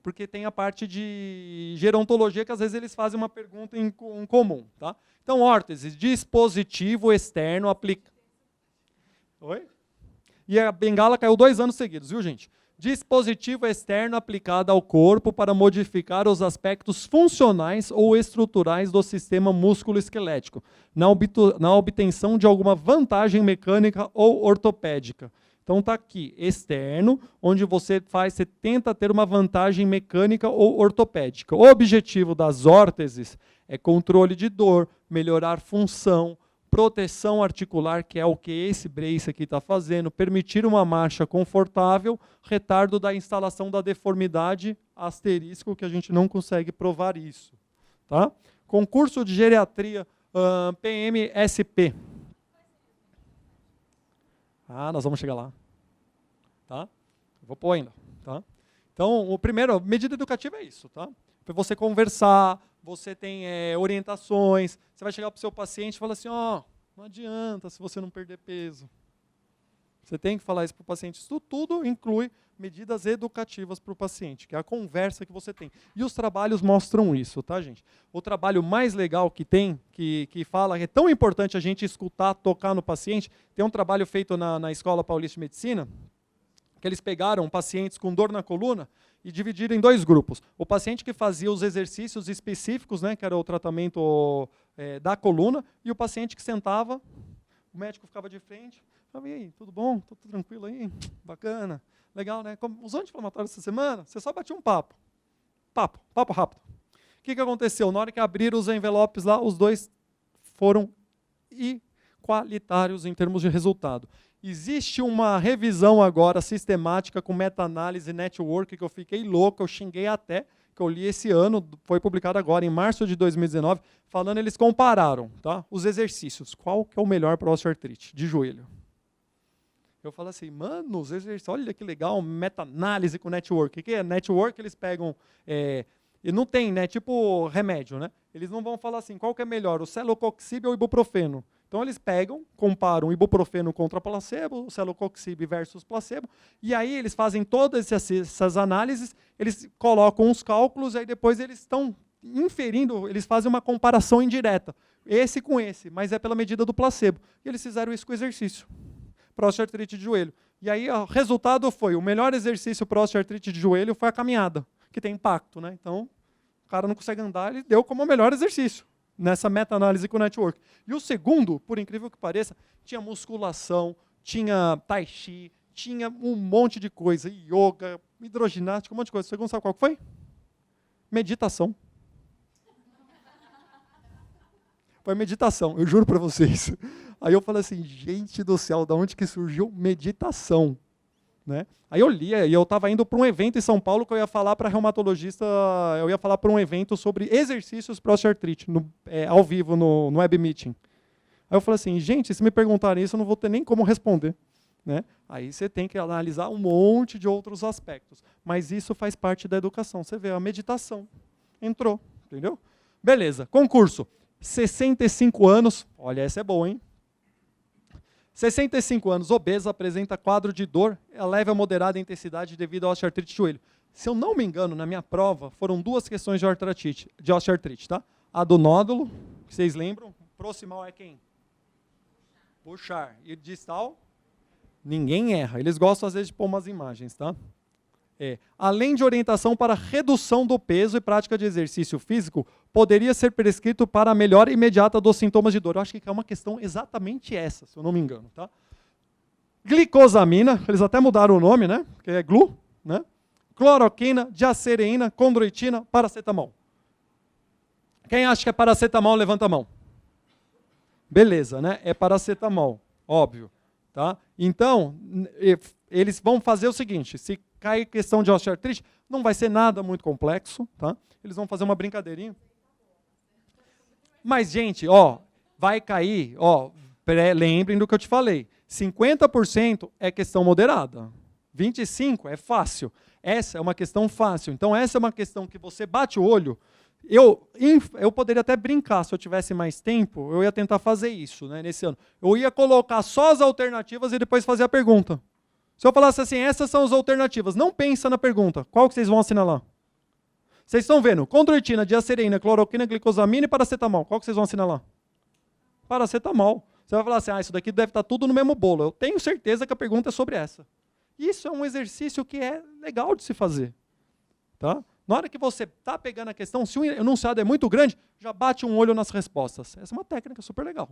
Porque tem a parte de gerontologia que às vezes eles fazem uma pergunta em comum, tá? Então, órtese, dispositivo externo aplica. Oi? E a bengala caiu 2 anos seguidos, viu, gente? Dispositivo externo aplicado ao corpo para modificar os aspectos funcionais ou estruturais do sistema músculo-esquelético, na obtenção de alguma vantagem mecânica ou ortopédica. Então está aqui, externo, onde você tenta ter uma vantagem mecânica ou ortopédica. O objetivo das órteses é controle de dor, melhorar função, proteção articular, que é o que esse brace aqui está fazendo, permitir uma marcha confortável, retardo da instalação da deformidade, asterisco, que a gente não consegue provar isso. Tá? Concurso de geriatria, PMSP. Nós vamos chegar lá. Tá? Vou pôr ainda. Tá? Então, o primeiro, medida educativa é isso. Tá? Para você conversar, você tem orientações, você vai chegar para o seu paciente e falar assim, não adianta se você não perder peso. Você tem que falar isso para o paciente. Isso tudo inclui medidas educativas para o paciente, que é a conversa que você tem. E os trabalhos mostram isso, tá, gente? O trabalho mais legal que tem, que fala que é tão importante a gente escutar, tocar no paciente, tem um trabalho feito na Escola Paulista de Medicina, que eles pegaram pacientes com dor na coluna e dividiram em 2 grupos. O paciente que fazia os exercícios específicos, né, que era o tratamento da coluna, e o paciente que sentava, o médico ficava de frente, falava, e aí, tudo bom? Tudo tranquilo aí? Bacana, legal, né? Os anti-inflamatórios essa semana, você só batia um papo rápido. O que aconteceu? Na hora que abriram os envelopes lá, os 2 foram igualitários em termos de resultado. Existe uma revisão agora sistemática com meta-análise network que eu fiquei louco, eu xinguei até, que eu li esse ano, foi publicado agora, em março de 2019, falando, eles compararam, tá, os exercícios. Qual que é o melhor para osteoartrite de joelho? Eu falo assim, mano, os exercícios, olha que legal, meta-análise com network. O que é? Network, eles pegam, e não tem, né, tipo remédio, né? Eles não vão falar assim, qual que é melhor, o celocoxib ou o ibuprofeno? Então, eles pegam, comparam o ibuprofeno contra placebo, o celocoxib versus placebo, e aí eles fazem todas essas análises, eles colocam os cálculos, e aí depois eles estão inferindo, eles fazem uma comparação indireta, esse com esse, mas é pela medida do placebo. E eles fizeram isso com o exercício, para osteoartrite de joelho. E aí o resultado foi, o melhor exercício para osteoartrite de joelho foi a caminhada, que tem impacto, né? Então, o cara não consegue andar, ele deu como o melhor exercício nessa meta-análise com o network. E o segundo, por incrível que pareça, tinha musculação, tinha tai chi, tinha um monte de coisa, yoga, hidroginástica, um monte de coisa. O segundo sabe qual que foi? Meditação. Foi meditação, eu juro para vocês. Aí eu falei assim, gente do céu, da onde que surgiu meditação? Né? Aí eu li, e eu estava indo para um evento em São Paulo que eu ia falar para reumatologista, eu ia falar para um evento sobre exercícios para osteoartrite, ao vivo, no web meeting. Aí eu falei assim, gente, se me perguntarem isso, eu não vou ter nem como responder. Né? Aí você tem que analisar um monte de outros aspectos. Mas isso faz parte da educação. Você vê, a meditação entrou, entendeu? Beleza, concurso. 65 anos, olha, essa é boa, hein? 65 anos, obeso, apresenta quadro de dor, leve a moderada intensidade devido à osteoartrite de joelho. Se eu não me engano, na minha prova, foram 2 questões de osteoartrite, tá? A do nódulo, que vocês lembram, proximal é quem? Puxar. E distal? Ninguém erra. Eles gostam, às vezes, de pôr umas imagens, tá? Além de orientação para redução do peso e prática de exercício físico, poderia ser prescrito para a melhora imediata dos sintomas de dor. Eu acho que é uma questão exatamente essa, se eu não me engano. Tá? Glicosamina, eles até mudaram o nome, né? Que é glu, né? Cloroquina, diacereína, condroitina, paracetamol. Quem acha que é paracetamol, levanta a mão. Beleza, né? É paracetamol, óbvio. Tá? Então, eles vão fazer o seguinte, se cai questão de osteoartrite, não vai ser nada muito complexo, tá? Eles vão fazer uma brincadeirinha. Mas, gente, vai cair, lembrem do que eu te falei, 50% é questão moderada, 25% é fácil. Essa é uma questão fácil. Então, essa é uma questão que você bate o olho. Eu poderia até brincar, se eu tivesse mais tempo, eu ia tentar fazer isso, né, nesse ano. Eu ia colocar só as alternativas e depois fazer a pergunta. Se eu falasse assim, essas são as alternativas, não pensa na pergunta, qual que vocês vão assinalar? Vocês estão vendo, condroitina, diacereína, cloroquina, glicosamina e paracetamol, qual que vocês vão assinalar? Paracetamol. Você vai falar assim, isso daqui deve estar tudo no mesmo bolo. Eu tenho certeza que a pergunta é sobre essa. Isso é um exercício que é legal de se fazer. Tá? Na hora que você está pegando a questão, se o enunciado é muito grande, já bate um olho nas respostas. Essa é uma técnica super legal.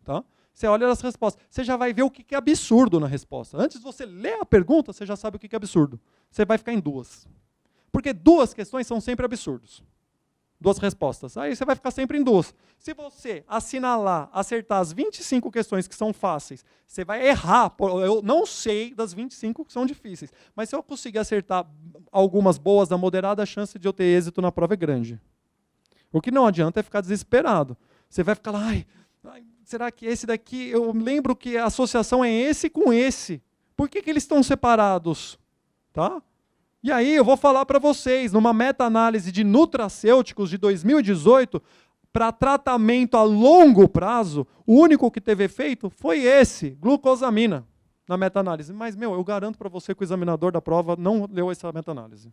Tá? Você olha as respostas, você já vai ver o que é absurdo na resposta. Antes de você ler a pergunta, você já sabe o que é absurdo. Você vai ficar em 2. Porque 2 questões são sempre absurdos. 2 respostas. Aí você vai ficar sempre em 2. Se você assinalar, acertar as 25 questões que são fáceis, você vai errar. Eu não sei das 25 que são difíceis. Mas se eu conseguir acertar algumas boas da moderada, a chance de eu ter êxito na prova é grande. O que não adianta é ficar desesperado. Você vai ficar lá, será que esse daqui, eu lembro que a associação é esse com esse. Por que eles estão separados? Tá? E aí eu vou falar para vocês, numa meta-análise de nutracêuticos de 2018, para tratamento a longo prazo, o único que teve efeito foi esse, glucosamina, na meta-análise. Mas, eu garanto para você que o examinador da prova não leu essa meta-análise.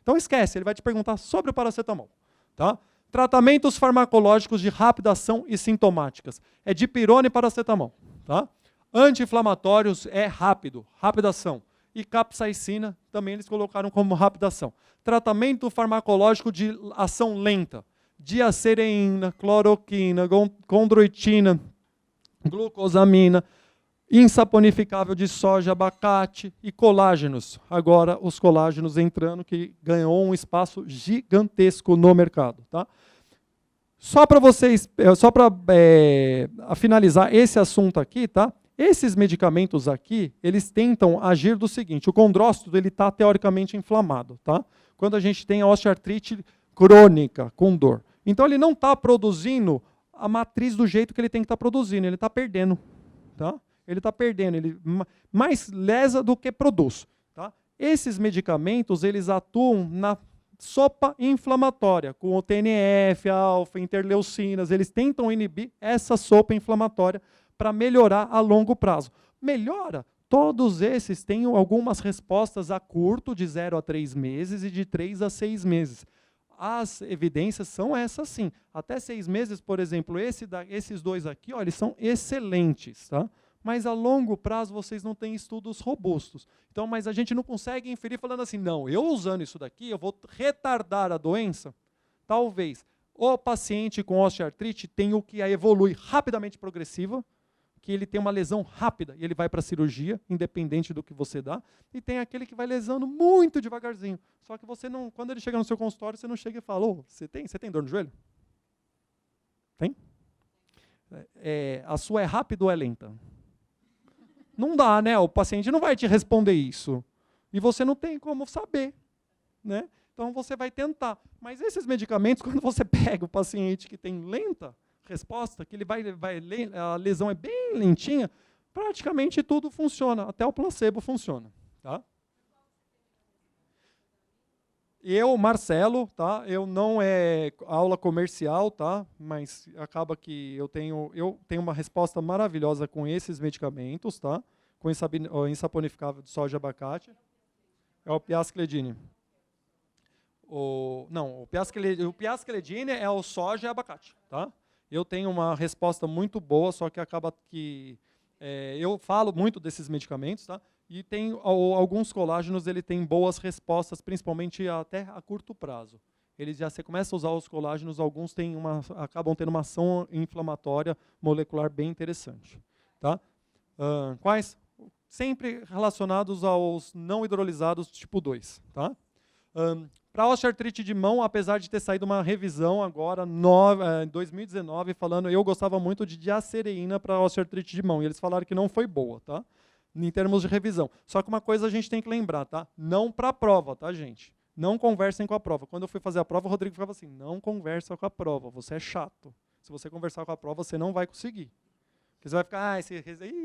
Então esquece, ele vai te perguntar sobre o paracetamol. Tá? Tratamentos farmacológicos de rápida ação e sintomáticas. É dipirona e paracetamol. Tá? Anti-inflamatórios é rápida ação. E capsaicina, também eles colocaram como rápida ação. Tratamento farmacológico de ação lenta. Diacereína, cloroquina, condroitina, glucosamina, insaponificável de soja, abacate e colágenos. Agora os colágenos entrando, que ganhou um espaço gigantesco no mercado. Tá? Só para vocês, finalizar esse assunto aqui, tá? Esses medicamentos aqui, eles tentam agir do seguinte, o condrócito ele está teoricamente inflamado, tá? Quando a gente tem a osteoartrite crônica, com dor. Então ele não está produzindo a matriz do jeito que ele tem que estar produzindo, ele está perdendo, tá? Ele está perdendo, ele mais lesa do que produz, tá? Esses medicamentos, eles atuam na sopa inflamatória, com o TNF, alfa, interleucinas, eles tentam inibir essa sopa inflamatória para melhorar a longo prazo. Melhora? Todos esses têm algumas respostas a curto, de 0 a 3 meses, e de 3 a 6 meses. As evidências são essas sim. Até 6 meses, por exemplo, esses 2 aqui, eles são excelentes. Tá? Mas a longo prazo vocês não têm estudos robustos. Então, mas a gente não consegue inferir falando assim, não, eu usando isso daqui, eu vou retardar a doença? Talvez. O paciente com osteoartrite tem o que evolui rapidamente progressiva, que ele tem uma lesão rápida e ele vai para a cirurgia, independente do que você dá, e tem aquele que vai lesando muito devagarzinho. Só que você não, quando ele chega no seu consultório, você não chega e fala, você tem dor no joelho? Tem? a sua é rápida ou é lenta? Não dá, né? O paciente não vai te responder isso. E você não tem como saber, né? Então você vai tentar. Mas esses medicamentos, quando você pega o paciente que tem lenta resposta, que ele a lesão é bem lentinha, praticamente tudo funciona, até o placebo funciona, tá? Eu, Marcelo, tá? Eu não é aula comercial, tá? Mas acaba que eu tenho uma resposta maravilhosa com esses medicamentos, tá? Com o insaponificável de soja e abacate. É o piascledine. O piascledine é o soja e abacate, tá? Eu tenho uma resposta muito boa, só que acaba que eu falo muito desses medicamentos, tá? E tem alguns colágenos, ele tem boas respostas, principalmente até a curto prazo. Você começa a usar os colágenos, alguns acabam tendo uma ação inflamatória molecular bem interessante, tá? Quais? Sempre relacionados aos não hidrolisados tipo 2, tá? Para osteoartrite de mão, apesar de ter saído uma revisão agora, em 2019, falando, eu gostava muito de diacereína para osteoartrite de mão, e eles falaram que não foi boa, tá? Em termos de revisão. Só que uma coisa a gente tem que lembrar, tá? Não para a prova, tá, gente? Não conversem com a prova. Quando eu fui fazer a prova, o Rodrigo falava assim, não conversa com a prova, você é chato. Se você conversar com a prova, você não vai conseguir. Porque você vai ficar,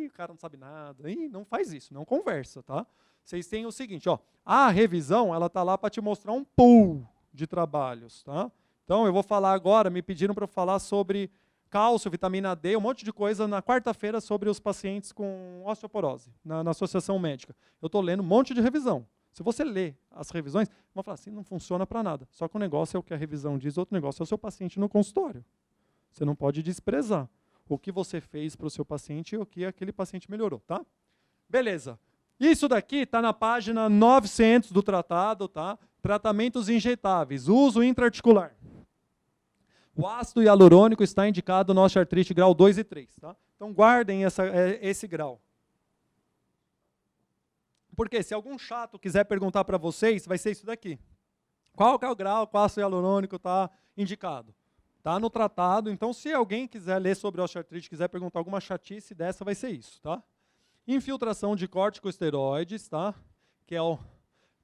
o cara não sabe nada. Não faz isso, não conversa, tá? Vocês têm o seguinte, ó, a revisão, ela está lá para te mostrar um pool de trabalhos, tá? Então, eu vou falar agora, me pediram para eu falar sobre cálcio, vitamina D, um monte de coisa na quarta-feira sobre os pacientes com osteoporose, na Associação Médica. Eu estou lendo um monte de revisão. Se você ler as revisões, vão falar assim, não funciona para nada. Só que um negócio é o que a revisão diz, outro negócio é o seu paciente no consultório. Você não pode desprezar o que você fez para o seu paciente e o que aquele paciente melhorou, tá? Beleza. Isso daqui está na página 900 do tratado, tá? Tratamentos injetáveis, uso intraarticular. O ácido hialurônico está indicado na osteoartrite grau 2 e 3. Tá? Então guardem esse grau. Porque se algum chato quiser perguntar para vocês, vai ser isso daqui. Qual que é o grau que o ácido hialurônico está indicado? Está no tratado, então se alguém quiser ler sobre osteoartrite, quiser perguntar alguma chatice dessa, vai ser isso. Tá? Infiltração de corticosteroides, tá? Que é o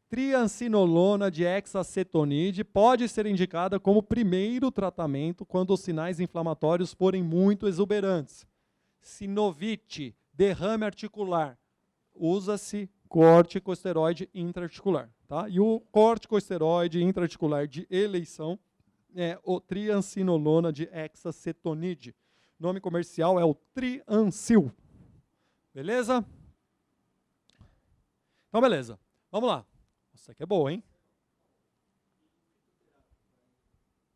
triancinolona de hexacetonide, pode ser indicada como primeiro tratamento quando os sinais inflamatórios forem muito exuberantes. Sinovite, derrame articular, usa-se corticosteroide intraarticular. Tá? E o corticosteroide intraarticular de eleição é o triancinolona de hexacetonide. O nome comercial é o Triancil. Beleza? Então, beleza. Vamos lá. Nossa, aqui é boa, hein?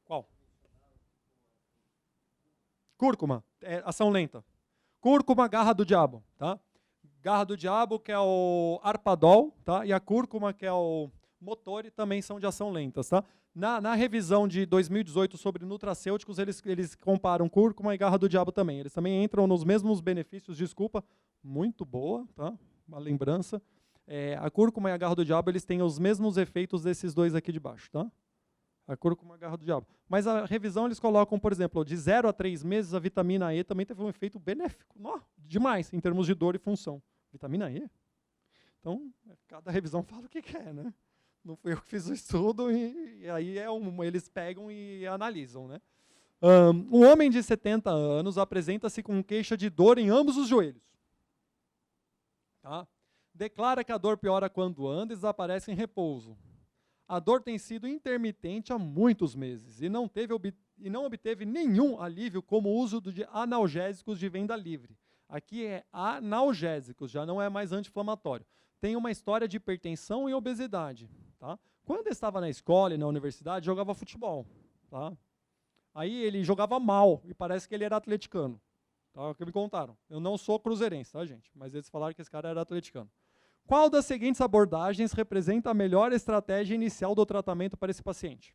Qual? Cúrcuma, ação lenta. Cúrcuma, garra do diabo, tá? Garra do diabo, que é o arpadol, tá? E a cúrcuma, que é o motor, também são de ação lentas, tá? Na revisão de 2018 sobre nutracêuticos, eles comparam cúrcuma e garra do diabo também. Eles também entram nos mesmos benefícios, desculpa, muito boa, tá? Uma lembrança. A cúrcuma e a garra do diabo, eles têm os mesmos efeitos desses dois aqui de baixo, tá? A cúrcuma e a garra do diabo. Mas a revisão, eles colocam, por exemplo, de 0 a 3 meses, a vitamina E também teve um efeito benéfico, demais, em termos de dor e função. Vitamina E? Então, cada revisão fala o que quer, né? Não fui eu que fiz o estudo, e aí eles pegam e analisam, né? Um homem de 70 anos apresenta-se com queixa de dor em ambos os joelhos. Tá? Declara que a dor piora quando anda e desaparece em repouso. A dor tem sido intermitente há muitos meses e não obteve nenhum alívio como o uso de analgésicos de venda livre. Aqui é analgésicos, já não é mais anti-inflamatório. Tem uma história de hipertensão e obesidade. Tá? Quando eu estava na escola e na universidade, jogava futebol. Tá? Aí ele jogava mal e parece que ele era atleticano. Tá? É o que me contaram. Eu não sou cruzeirense, tá, gente? Mas eles falaram que esse cara era atleticano. Qual das seguintes abordagens representa a melhor estratégia inicial do tratamento para esse paciente?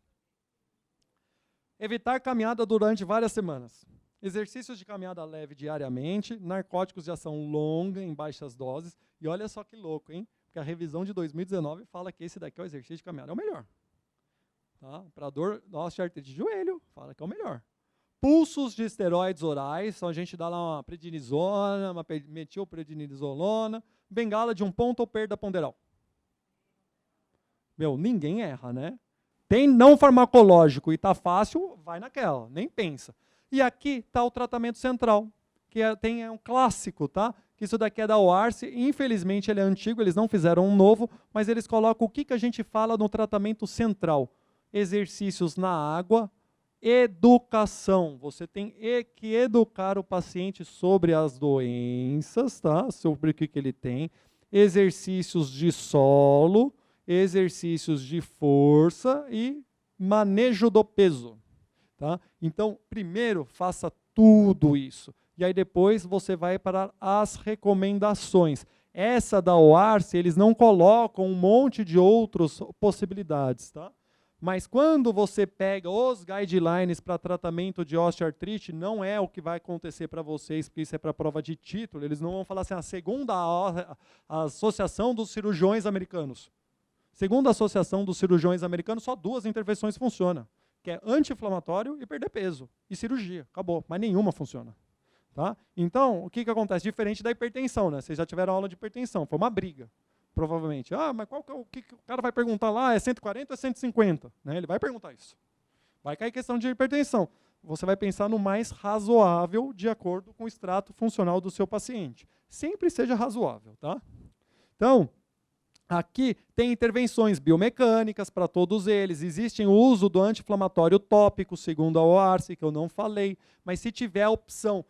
Evitar caminhada durante várias semanas. Exercícios de caminhada leve diariamente, narcóticos de ação longa em baixas doses. E olha só que louco, hein? Porque a revisão de 2019 fala que esse daqui é o exercício de caminhada, é o melhor. Tá? Para dor, osteoartrite de joelho, fala que é o melhor. pulsos de esteroides orais, então a gente dá lá uma prednisona, uma metilprednisolona, bengala de 1 ponto ou perda ponderal. Meu, ninguém erra, né? Tem não farmacológico e tá fácil, vai naquela, nem pensa. E aqui está o tratamento central, que é um clássico, tá? Que isso daqui é da OARSE, infelizmente ele é antigo, eles não fizeram um novo, mas eles colocam o que a gente fala no tratamento central. Exercícios na água, educação. Você tem que educar o paciente sobre as doenças, tá? Sobre o que ele tem. Exercícios de solo, exercícios de força e manejo do peso. Tá? Então, primeiro, faça tudo isso. E aí depois você vai para as recomendações. Essa da OARSE, eles não colocam um monte de outras possibilidades. Tá? Mas quando você pega os guidelines para tratamento de osteoartrite, não é o que vai acontecer para vocês, porque isso é para prova de título. Eles não vão falar assim, a segunda a Associação dos Cirurgiões Americanos. Segundo a Associação dos Cirurgiões Americanos, só 2 intervenções funcionam, que é anti-inflamatório e perder peso, e cirurgia, acabou, mas nenhuma funciona. Tá? Então, o que acontece? Diferente da hipertensão, né? Vocês já tiveram aula de hipertensão, foi uma briga, provavelmente. Ah, mas o que o cara vai perguntar lá? É 140 ou é 150? Né? Ele vai perguntar isso. Vai cair questão de hipertensão. Você vai pensar no mais razoável de acordo com o extrato funcional do seu paciente. Sempre seja razoável, tá? Então, aqui tem intervenções biomecânicas para todos eles. Existe o uso do anti-inflamatório tópico, segundo a OARSE, que eu não falei. Mas se tiver a opção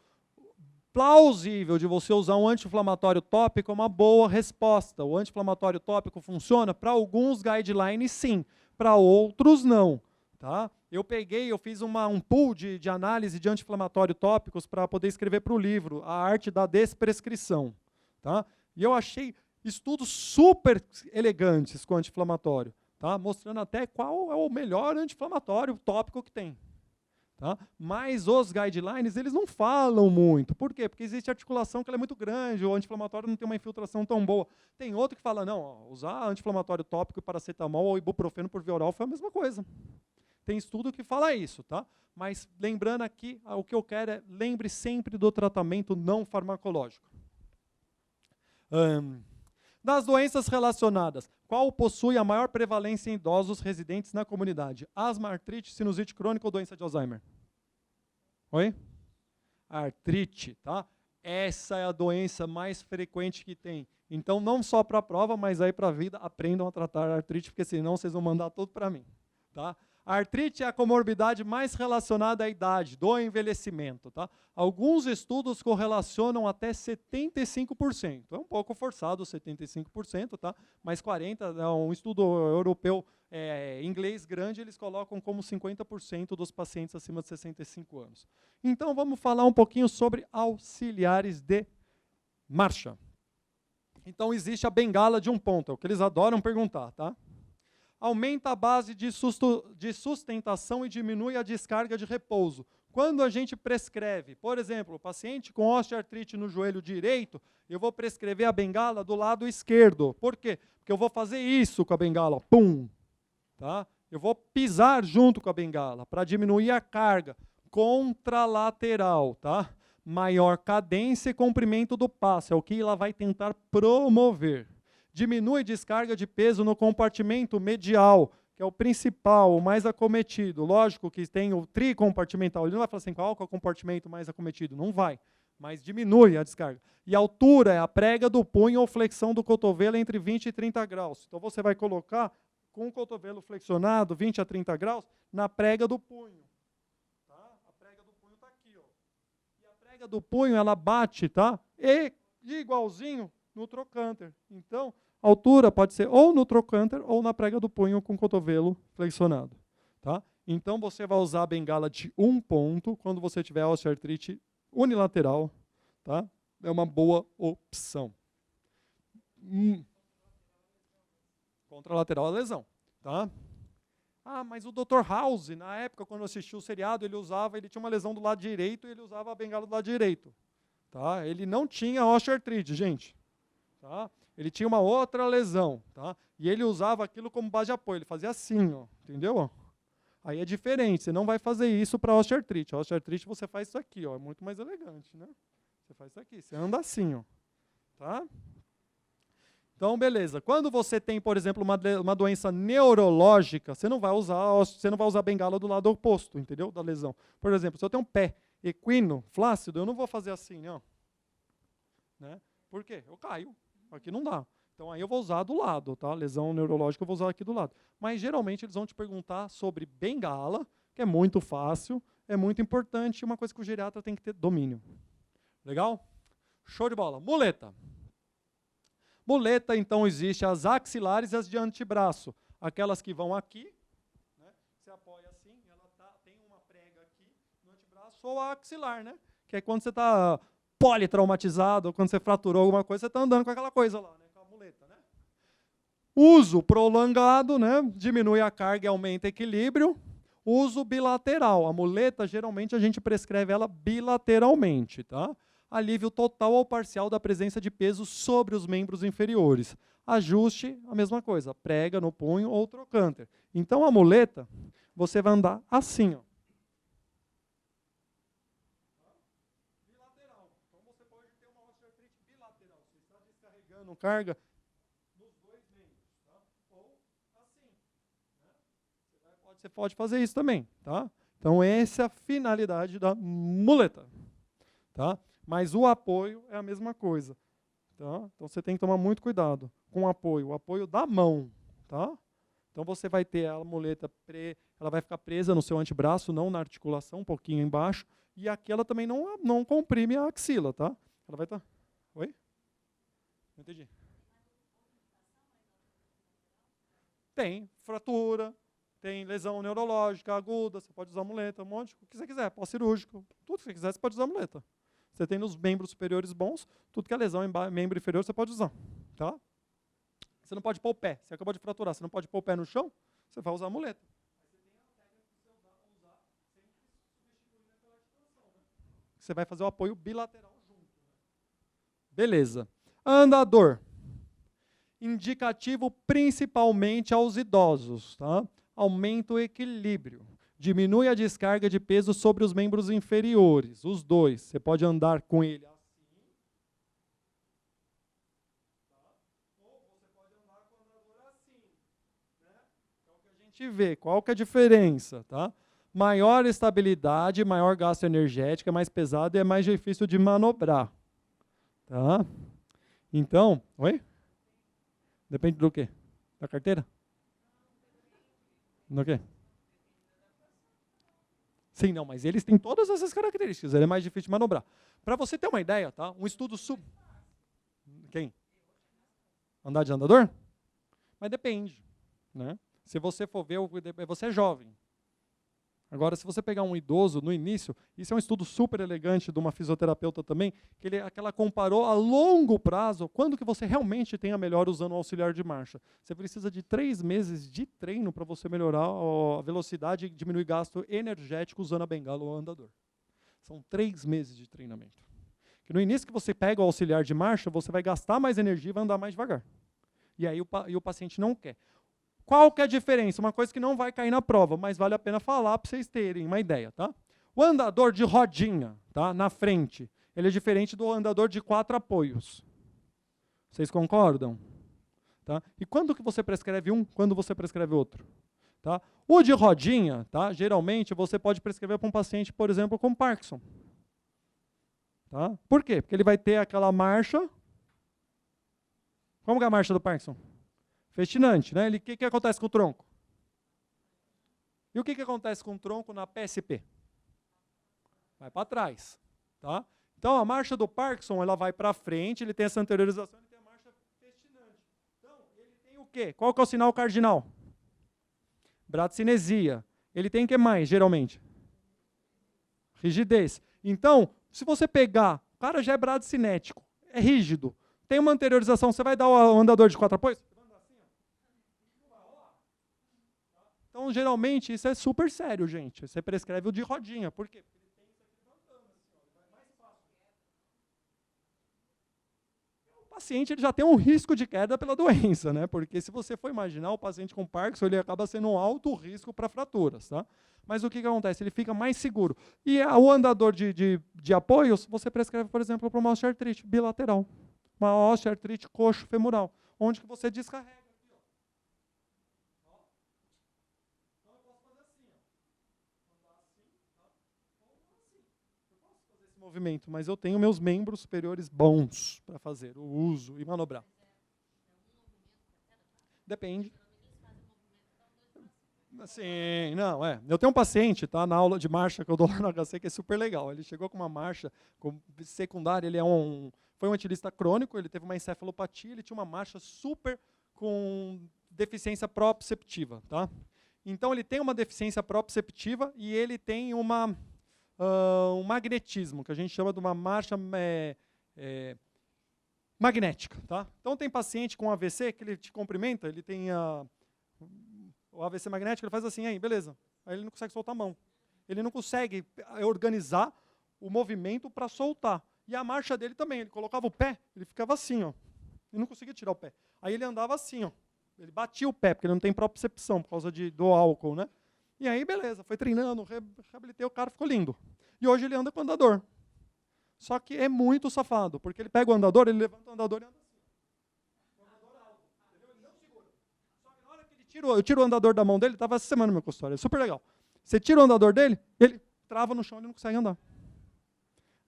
plausível de você usar um anti-inflamatório tópico, é uma boa resposta. O anti-inflamatório tópico funciona? Para alguns guidelines, sim. Para outros, não. Tá? Eu fiz um pool de análise de anti-inflamatório tópicos para poder escrever para o livro, A Arte da Desprescrição. Tá? E eu achei estudos super elegantes com anti-inflamatório, tá? Mostrando até qual é o melhor anti-inflamatório tópico que tem. Tá? Mas os guidelines, eles não falam muito. Por quê? Porque existe articulação que ela é muito grande, o anti-inflamatório não tem uma infiltração tão boa. Tem outro que fala, não, ó, usar anti-inflamatório tópico e paracetamol ou ibuprofeno por via oral foi a mesma coisa. Tem estudo que fala isso, tá? Mas lembrando aqui, o que eu quero é, lembre sempre do tratamento não farmacológico. Das doenças relacionadas, qual possui a maior prevalência em idosos residentes na comunidade? Asma, artrite, sinusite crônica ou doença de Alzheimer? Oi? Artrite, tá? Essa é a doença mais frequente que tem. Então, não só para a prova, mas aí para a vida, aprendam a tratar a artrite, porque senão vocês vão mandar tudo para mim, tá? A artrite é a comorbidade mais relacionada à idade, do envelhecimento. Tá? Alguns estudos correlacionam até 75%. É um pouco forçado 75%, tá? Mas 40%, é um estudo europeu inglês grande, eles colocam como 50% dos pacientes acima de 65 anos. Então, vamos falar um pouquinho sobre auxiliares de marcha. Então, existe a bengala de 1 ponto, é o que eles adoram perguntar, tá? Aumenta a base de sustentação e diminui a descarga de repouso. Quando a gente prescreve, por exemplo, o paciente com osteoartrite no joelho direito, eu vou prescrever a bengala do lado esquerdo. Por quê? Porque eu vou fazer isso com a bengala, pum, tá? Eu vou pisar junto com a bengala para diminuir a carga contralateral, tá? Maior cadência e comprimento do passo, é o que ela vai tentar promover. Diminui descarga de peso no compartimento medial, que é o principal, o mais acometido. Lógico que tem o tricompartimental. Ele não vai falar assim, qual é o compartimento mais acometido? Não vai, mas diminui a descarga. E a altura é a prega do punho ou flexão do cotovelo entre 20 e 30 graus. Então você vai colocar com o cotovelo flexionado, 20 a 30 graus, na prega do punho. Tá? A prega do punho está aqui. Ó. E a prega do punho, ela bate, tá? E igualzinho no trocânter. Então, a altura pode ser ou no trocânter ou na prega do punho com o cotovelo flexionado. Tá? Então, você vai usar a bengala de 1 ponto quando você tiver osteoartrite unilateral. Tá? É uma boa opção. Contralateral a lesão. Tá? Ah, mas o Dr. House, na época, quando eu assisti o seriado, ele tinha uma lesão do lado direito e ele usava a bengala do lado direito. Tá? Ele não tinha osteoartrite, gente. Tá? Ele tinha uma outra lesão, tá? E ele usava aquilo como base de apoio, ele fazia assim, ó, entendeu? Aí é diferente, você não vai fazer isso para osteoartrite. A osteoartrite você faz isso aqui, ó, é muito mais elegante, né? Você faz isso aqui, você anda assim, ó, tá? Então, beleza. Quando você tem, por exemplo, uma doença neurológica, você não vai usar a bengala do lado oposto, entendeu? Da lesão. Por exemplo, se eu tenho um pé equino, flácido, eu não vou fazer assim, não. Né? Por quê? Eu caio. Aqui não dá. Então, aí eu vou usar do lado, tá? Lesão neurológica eu vou usar aqui do lado. Mas, geralmente, eles vão te perguntar sobre bengala, que é muito fácil, é muito importante, uma coisa que o geriatra tem que ter domínio. Legal? Show de bola. Muleta. Muleta, então, existe as axilares e as de antebraço. Aquelas que vão aqui, né? Você apoia assim, ela tem uma prega aqui no antebraço, ou a axilar, né? Que é quando você está politraumatizado, ou quando você fraturou alguma coisa, você está andando com aquela coisa lá, né? Com a muleta, né? Uso prolongado, né? Diminui a carga e aumenta o equilíbrio. Uso bilateral. A muleta, geralmente, a gente prescreve ela bilateralmente, tá? Alívio total ou parcial da presença de peso sobre os membros inferiores. Ajuste, a mesma coisa, prega no punho ou trocânter. Então, a muleta, você vai andar assim, ó. Bilateral. Então, você pode ter uma osteoartrite bilateral. Você está descarregando carga nos dois membros, tá? Ou assim, né? Você pode fazer isso também, tá? Então, essa é a finalidade da muleta, tá? Mas o apoio é a mesma coisa. Tá? Então você tem que tomar muito cuidado com o apoio da mão. Tá? Então você vai ter a muleta, ela vai ficar presa no seu antebraço, não na articulação, um pouquinho embaixo, e aqui ela também não comprime a axila. Tá? Ela vai estar... Oi? Não entendi. Tem fratura, tem lesão neurológica aguda, você pode usar muleta, um monte, o que você quiser, pós-cirúrgico, tudo que você quiser, você pode usar muleta. Você tem nos membros superiores bons, tudo que é lesão em membro inferior você pode usar. Tá? Você não pode pôr o pé. Você acabou de fraturar, você não pode pôr o pé no chão, você vai usar a muleta. Você vai fazer o apoio bilateral junto. Beleza. Andador. Indicativo principalmente aos idosos. Tá? Aumenta o equilíbrio. Diminui a descarga de peso sobre os membros inferiores, os dois. Você pode andar com ele assim. Tá? Ou você pode andar com o andador assim. Né? É o que a gente vê. Qual que é a diferença? Tá? Maior estabilidade, maior gasto energético, é mais pesado e é mais difícil de manobrar. Tá? Então, oi? Depende do quê? Da carteira? Do quê? Sim, não, mas eles têm todas essas características, ele é mais difícil de manobrar. Para você ter uma ideia, tá? Um estudo Quem? Andar de andador? Mas depende, né? Se você for ver, você é jovem. Agora, se você pegar um idoso no início, isso é um estudo super elegante de uma fisioterapeuta também, que ela comparou a longo prazo, quando que você realmente tem a melhora usando o auxiliar de marcha. Você precisa de 3 meses de treino para você melhorar a velocidade e diminuir gasto energético usando a bengala ou o andador. São 3 meses de treinamento. Que no início que você pega o auxiliar de marcha, você vai gastar mais energia e vai andar mais devagar. E aí o paciente não quer. Qual que é a diferença? Uma coisa que não vai cair na prova, mas vale a pena falar para vocês terem uma ideia, tá? O andador de rodinha, tá? Na frente, ele é diferente do andador de 4 apoios. Vocês concordam? Tá? E quando que você prescreve um, quando você prescreve outro? Tá? O de rodinha, tá? Geralmente você pode prescrever para um paciente, por exemplo, com Parkinson. Tá? Por quê? Porque ele vai ter aquela marcha. Como que é a marcha do Parkinson? Festinante, né? O que acontece com o tronco? E o que acontece com o tronco na PSP? Vai para trás, tá? Então, a marcha do Parkinson, ela vai para frente, ele tem essa anteriorização, ele tem a marcha festinante. Então, ele tem o quê? Qual que é o sinal cardinal? Bradicinesia. Ele tem o que mais, geralmente? Rigidez. Então, se você pegar, o cara já é bradicinético, é rígido, tem uma anteriorização, você vai dar o andador de 4 apoios? Então, geralmente, isso é super sério, gente. Você prescreve o de rodinha. Por quê? Porque ele tem isso aqui levantando, assim, ó, vai mais fácil. paciente ele já tem um risco de queda pela doença, né? Porque se você for imaginar, o paciente com Parkinson, ele acaba sendo um alto risco para fraturas, tá? Mas o que acontece? Ele fica mais seguro. E o andador de apoios, você prescreve, por exemplo, para uma osteoartrite bilateral. Uma osteoartrite coxo-femoral, onde que você descarrega. Movimento, mas eu tenho meus membros superiores bons para fazer o uso e manobrar. Depende. Sim, não, eu tenho um paciente, tá, na aula de marcha que eu dou lá no HC, que é super legal. Ele chegou com uma marcha secundária, ele foi um etilista crônico, ele teve uma encefalopatia, ele tinha uma marcha super com deficiência proprioceptiva, tá? Então ele tem uma deficiência proprioceptiva e ele tem um magnetismo, que a gente chama de uma marcha magnética. Tá? Então tem paciente com AVC que ele te cumprimenta, ele tem o AVC magnético, ele faz assim, aí, beleza. Aí ele não consegue soltar a mão. Ele não consegue organizar o movimento para soltar. E a marcha dele também, ele colocava o pé, ele ficava assim, ó. Ele não conseguia tirar o pé. Aí ele andava assim, ó. Ele batia o pé, porque ele não tem propriocepção por causa do álcool, né? E aí, beleza, foi treinando, reabilitei o cara, ficou lindo. E hoje ele anda com o andador. Só que é muito safado, porque ele pega o andador, ele levanta o andador e anda assim. O andador alto, entendeu? Ele não segura. Só que na hora que eu tiro o andador da mão dele, estava essa semana no meu consultório, é super legal. Você tira o andador dele, ele trava no chão, ele não consegue andar.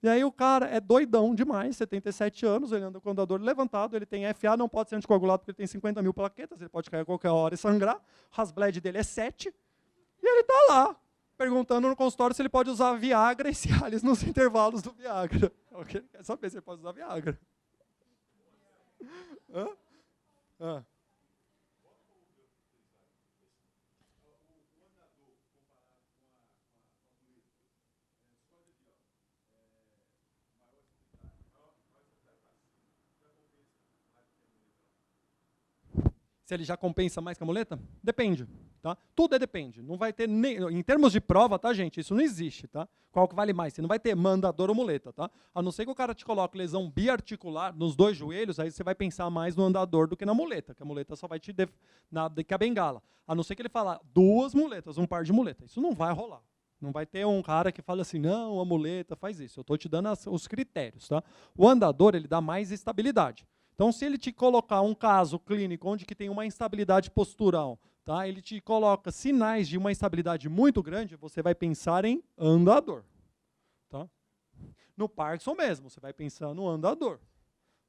E aí o cara é doidão demais, 77 anos, ele anda com o andador levantado, ele tem FA, não pode ser anticoagulado porque ele tem 50 mil plaquetas, ele pode cair a qualquer hora e sangrar, o Hasbled dele é 7, e ele está lá, perguntando no consultório se ele pode usar Viagra e Cialis nos intervalos do Viagra. Ele quer saber se ele pode usar Viagra. Hã? Se ele já compensa mais que a muleta? Depende, tá? Tudo depende. Não vai ter nem, em termos de prova, tá, gente? Isso não existe, tá? Qual que vale mais? Você não vai ter mandador ou muleta, tá? A não ser que o cara te coloque lesão biarticular nos dois joelhos, aí você vai pensar mais no andador do que na muleta, que a muleta só vai te nada que a bengala. A não ser que ele fala 2 muletas, um par de muleta. Isso não vai rolar. Não vai ter um cara que fala assim, não, a muleta faz isso. Eu estou te dando os critérios, tá? O andador, ele dá mais estabilidade. Então, se ele te colocar um caso clínico onde que tem uma instabilidade postural, tá? Ele te coloca sinais de uma instabilidade muito grande, você vai pensar em andador. Tá? No Parkinson mesmo, você vai pensar no andador.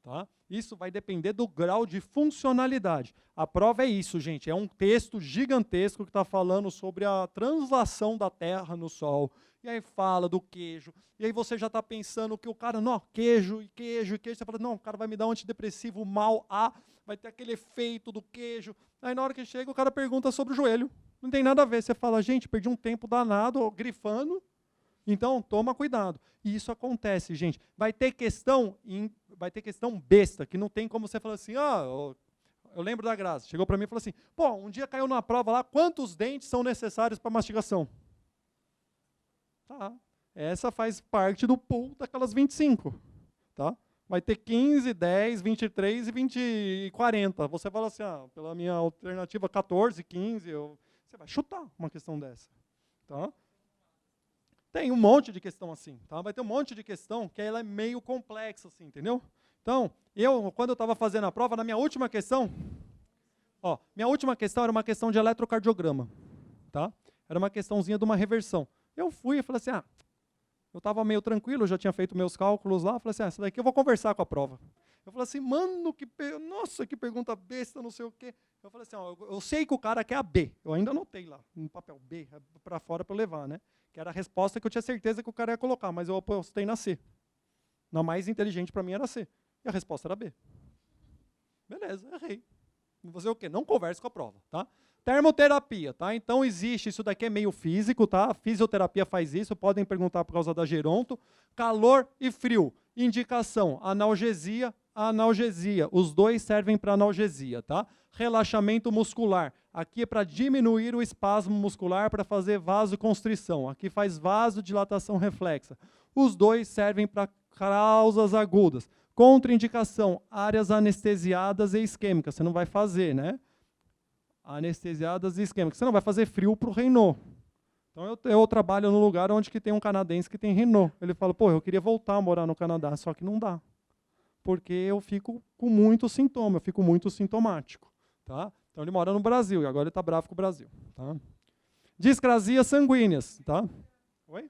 Tá? Isso vai depender do grau de funcionalidade. A prova é isso, gente. É um texto gigantesco que está falando sobre a translação da Terra no Sol. E aí fala do queijo. E aí você já está pensando que o cara, não, queijo. Você fala, não, o cara vai me dar um antidepressivo mal A, vai ter aquele efeito do queijo. Aí na hora que chega, o cara pergunta sobre o joelho. Não tem nada a ver. Você fala, gente, perdi um tempo danado grifando. Então, toma cuidado. E isso acontece, gente. Vai ter questão besta, que não tem como você falar assim, eu lembro da Graça, chegou para mim e falou assim, pô, um dia caiu numa prova lá, quantos dentes são necessários para mastigação? Tá. Essa faz parte do pool daquelas 25. Tá? Vai ter 15, 10, 23 e 20 e 40. Você fala assim, pela minha alternativa 14, 15, você vai chutar uma questão dessa. Tá? Tem um monte de questão assim, tá? Vai ter um monte de questão que ela é meio complexa, assim, entendeu? Então, quando eu estava fazendo a prova, na minha última questão, minha última questão era uma questão de eletrocardiograma, tá? Era uma questãozinha de uma reversão. Eu fui e falei assim, eu estava meio tranquilo, já tinha feito meus cálculos lá, falei assim, essa daqui eu vou conversar com a prova. Eu falei assim, mano, nossa, que pergunta besta, não sei o quê. Eu falei assim, eu sei que o cara quer a B, eu ainda anotei lá, no papel B, para fora para eu levar, né? Que era a resposta que eu tinha certeza que o cara ia colocar, mas eu apostei na C. Na mais inteligente para mim era C. E a resposta era B. Beleza, errei. Vou fazer o quê? Não converse com a prova, tá? Termoterapia, tá? Então existe, isso daqui é meio físico, tá? A fisioterapia faz isso, podem perguntar por causa da geronto. Calor e frio. Indicação, analgesia, analgesia. Os dois servem para analgesia, tá? Relaxamento muscular. Aqui é para diminuir o espasmo muscular para fazer vasoconstrição. Aqui faz vasodilatação reflexa. Os dois servem para causas agudas. Contraindicação, áreas anestesiadas e isquêmicas. Você não vai fazer, né? Anestesiadas e isquêmicas. Você não vai fazer frio para o Raynaud. Então, eu trabalho num lugar onde que tem um canadense que tem Raynaud. Ele fala, pô, eu queria voltar a morar no Canadá, só que não dá. Porque eu fico com muito sintoma, eu fico muito sintomático. Tá? Então, ele mora no Brasil, e agora ele está bravo com o Brasil. Tá? Discrasias sanguíneas. Tá? Oi?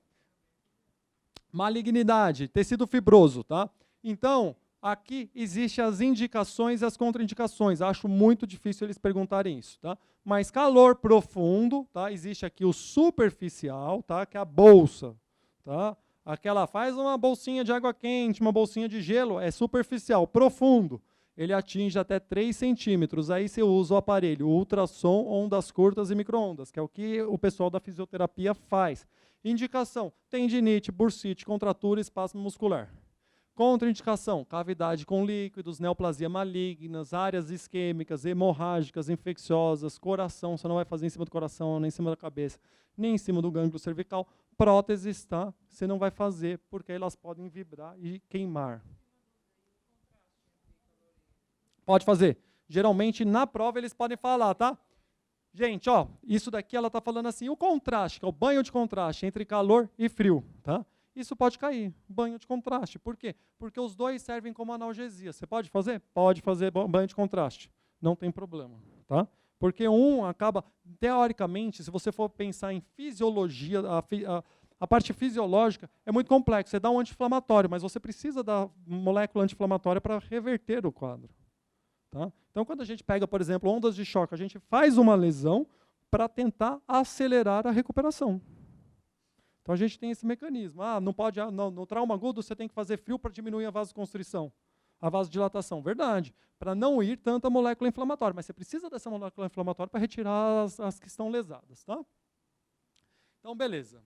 Malignidade, tecido fibroso. Tá? Então, aqui existem as indicações e as contraindicações. Acho muito difícil eles perguntarem isso. Tá? Mas calor profundo, tá? Existe aqui o superficial, tá? Que é a bolsa. Tá? Aquela faz uma bolsinha de água quente, uma bolsinha de gelo, é superficial. Profundo, ele atinge até 3 centímetros. Aí você usa o aparelho ultrassom, ondas curtas e micro-ondas, que é o que o pessoal da fisioterapia faz. Indicação, tendinite, bursite, contratura, espasmo muscular. Contraindicação, cavidade com líquidos, neoplasia malignas, áreas isquêmicas, hemorrágicas, infecciosas, coração, você não vai fazer em cima do coração, nem em cima da cabeça, nem em cima do gânglio cervical. Próteses, tá? Você não vai fazer, porque elas podem vibrar e queimar. Pode fazer. Geralmente, na prova, eles podem falar, tá? Gente, ó, isso daqui ela está falando assim, o contraste, que é o banho de contraste entre calor e frio, tá? Isso pode cair, banho de contraste. Por quê? Porque os dois servem como analgesia. Você pode fazer? Pode fazer banho de contraste. Não tem problema. Tá? Porque um acaba, teoricamente, se você for pensar em fisiologia, a parte fisiológica é muito complexa. Você dá um anti-inflamatório, mas você precisa da molécula anti-inflamatória para reverter o quadro. Tá? Então, quando a gente pega, por exemplo, ondas de choque, a gente faz uma lesão para tentar acelerar a recuperação. Então, a gente tem esse mecanismo. No trauma agudo, você tem que fazer frio para diminuir a vasoconstrição, a vasodilatação. Verdade, para não ir tanta molécula inflamatória. Mas você precisa dessa molécula inflamatória para retirar as que estão lesadas. Tá? Então, beleza.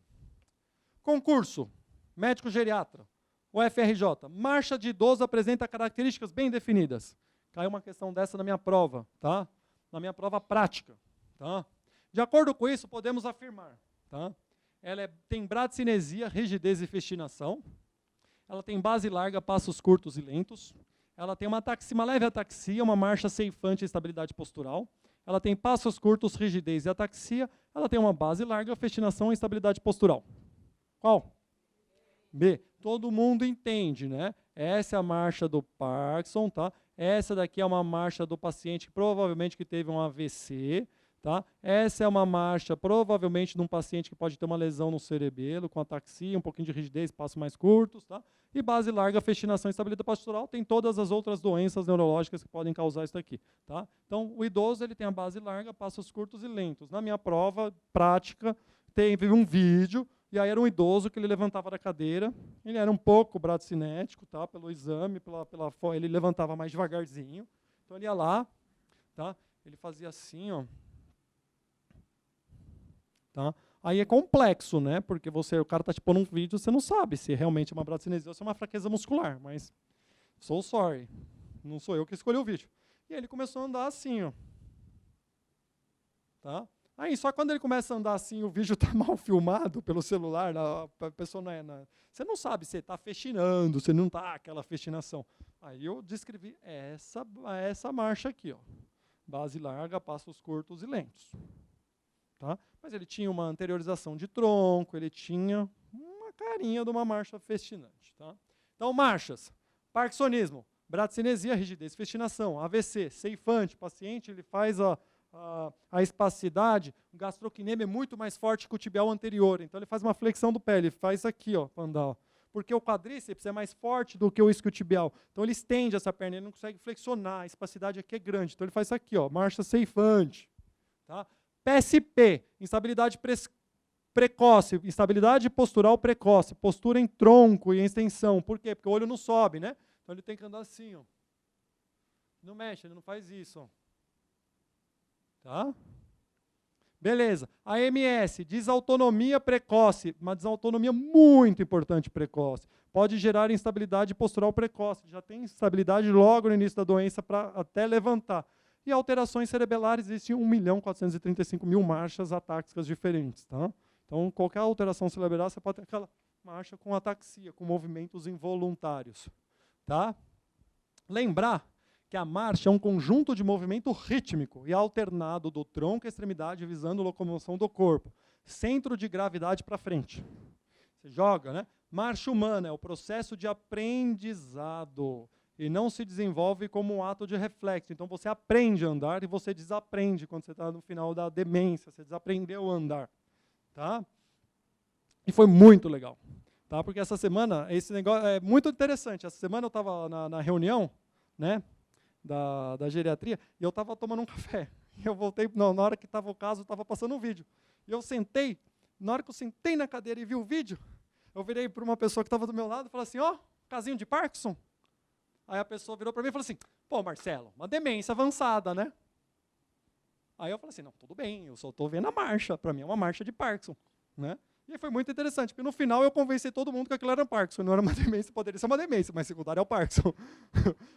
Concurso, médico geriatra, UFRJ. Marcha de idoso apresenta características bem definidas. Caiu uma questão dessa na minha prova, tá? Na minha prova prática. Tá? De acordo com isso, podemos afirmar, tá? Ela tem bradicinesia, rigidez e festinação. Ela tem base larga, passos curtos e lentos. Ela tem uma leve ataxia, uma marcha ceifante e estabilidade postural. Ela tem passos curtos, rigidez e ataxia. Ela tem uma base larga, festinação e estabilidade postural. Qual? B. Todo mundo entende, né? Essa é a marcha do Parkinson, tá? Essa daqui é uma marcha do paciente que provavelmente que teve um AVC. Tá? Essa é uma marcha, provavelmente, de um paciente que pode ter uma lesão no cerebelo, com ataxia, um pouquinho de rigidez, passos mais curtos. Tá? E base larga, festinação e estabilidade postural, tem todas as outras doenças neurológicas que podem causar isso aqui. Tá? Então, o idoso ele tem a base larga, passos curtos e lentos. Na minha prova prática, teve um vídeo, e aí era um idoso que ele levantava da cadeira, ele era um pouco bradicinético, tá? Pelo exame, ele levantava mais devagarzinho. Então, ele ia lá, tá? Ele fazia assim, ó. Tá? Aí é complexo, né? Porque o cara está te pondo um vídeo, você não sabe se realmente é uma bradicinesia ou se é uma fraqueza muscular, mas so sorry, não sou eu que escolhi o vídeo. E aí ele começou a andar assim, ó. Tá? Aí só quando ele começa a andar assim, o vídeo está mal filmado pelo celular, a pessoa você não sabe se está festinando, se não está aquela festinação. Aí eu descrevi essa marcha aqui, ó. Base larga, passos curtos e lentos. Tá? Mas ele tinha uma anteriorização de tronco, ele tinha uma carinha de uma marcha festinante. Tá? Então, marchas. Parkinsonismo, bradicinesia, rigidez, festinação, AVC, ceifante, paciente ele faz a espacidade, o gastrocnêmio é muito mais forte que o tibial anterior, então ele faz uma flexão do pé, ele faz aqui, ó, para andar. Ó. Porque o quadríceps é mais forte do que o isquiotibial, então ele estende essa perna, ele não consegue flexionar, a espacidade aqui é grande, então ele faz isso aqui, ó, marcha ceifante. Tá? PSP, instabilidade precoce, instabilidade postural precoce, postura em tronco e em extensão. Por quê? Porque o olho não sobe, né? Então ele tem que andar assim, ó. Não mexe, ele não faz isso, ó. Tá? Beleza. AMS, desautonomia precoce, uma desautonomia muito importante precoce. Pode gerar instabilidade postural precoce. Já tem instabilidade logo no início da doença para até levantar. E alterações cerebelares, existem 1.435.000 marchas atáxicas diferentes. Tá? Então, qualquer alteração cerebral, você pode ter aquela marcha com ataxia, com movimentos involuntários. Tá? Lembrar que a marcha é um conjunto de movimento rítmico e alternado do tronco à extremidade visando a locomoção do corpo. Centro de gravidade para frente. Você joga, né? Marcha humana é o processo de aprendizado e não se desenvolve como um ato de reflexo. Então você aprende a andar e você desaprende quando você está no final da demência. Você desaprendeu a andar. Tá? E foi muito legal. Tá? Porque essa semana, esse negócio é muito interessante. Essa semana eu estava na reunião, né, da geriatria, e eu estava tomando um café. E eu voltei, não, na hora que estava o caso, estava passando um vídeo. E eu sentei, na hora que eu sentei na cadeira e vi o vídeo, eu virei para uma pessoa que estava do meu lado e falei assim, ó, casinho de Parkinson. Aí a pessoa virou para mim e falou assim, pô, Marcelo, uma demência avançada, né? Aí eu falei assim, não, tudo bem, eu só estou vendo a marcha, para mim é uma marcha de Parkinson, né? E foi muito interessante, porque no final eu convenci todo mundo que aquilo era Parkinson, não era uma demência, poderia ser uma demência, mas secundária é o Parkinson.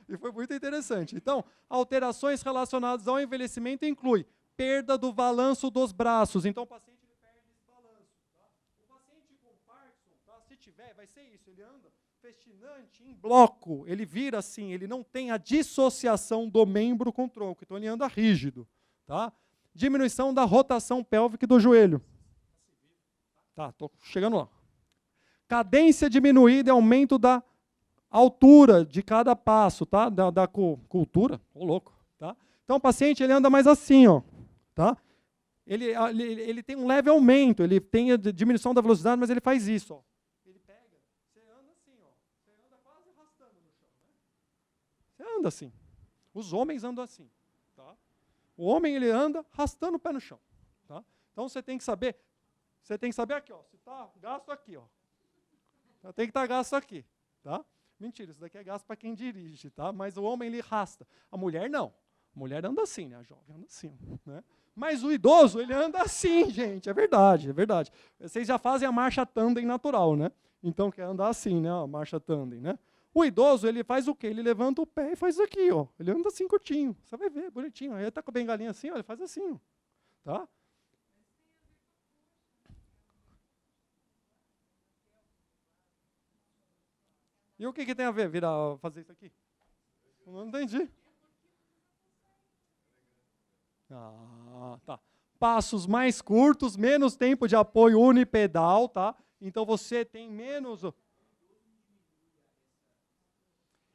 E foi muito interessante. Então, alterações relacionadas ao envelhecimento inclui perda do balanço dos braços. Então, o paciente ele perde esse balanço. Tá? O paciente com Parkinson, tá? Se tiver, vai ser isso, ele anda festinante em bloco, ele vira assim, ele não tem a dissociação do membro com o tronco, então ele anda rígido. Tá? Diminuição da rotação pélvica do joelho. Tá, estou chegando lá. Cadência diminuída e aumento da altura de cada passo, tá? Da cultura, ô louco, tá? Então o paciente ele anda mais assim, ó, tá? Ele tem um leve aumento, ele tem a diminuição da velocidade, mas ele faz isso, ó. Ele pega, você anda assim, ó, você anda quase arrastando no chão, né? Você anda assim. Os homens andam assim, tá? O homem ele anda arrastando o pé no chão, tá? Então você tem que saber aqui, ó, se está gasto aqui, ó. Tem que estar gasto aqui, tá? Mentira, isso daqui é gasto para quem dirige, tá? Mas o homem, ele arrasta. A mulher, não. A mulher anda assim, né? A jovem anda assim, né? Mas o idoso, ele anda assim, gente. É verdade, é verdade. Vocês já fazem a marcha tandem natural, né? Então, quer andar assim, né? A marcha tandem, né? O idoso, ele faz o quê? Ele levanta o pé e faz aqui, ó. Ele anda assim, curtinho. Você vai ver, bonitinho. Aí ele tá com a bengalinha assim, ó, ele faz assim, ó. Tá? E o que tem a ver fazer isso aqui? Eu não entendi. Ah, tá. Passos mais curtos, menos tempo de apoio unipedal, tá? Então você tem menos...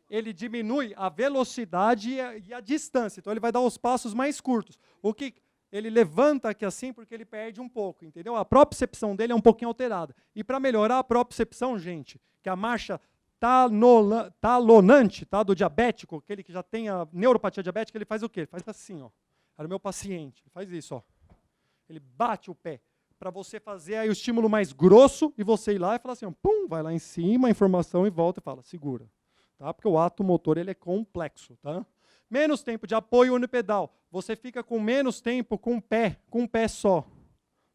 Ele diminui a velocidade e a distância. Então ele vai dar os passos mais curtos. O que ele levanta aqui assim porque ele perde um pouco, entendeu? A propriocepção dele é um pouquinho alterada. E para melhorar a propriocepção, gente, que a marcha talonante, tá, do diabético, aquele que já tem a neuropatia diabética, ele faz o quê? Ele faz assim, ó. Era o meu paciente, ele faz isso, ó. Ele bate o pé para você fazer aí o estímulo mais grosso e você ir lá e falar assim, ó, pum, vai lá em cima, a informação e volta e fala, segura. Tá? Porque o ato motor ele é complexo, tá? Menos tempo de apoio unipedal. Você fica com menos tempo com um pé só,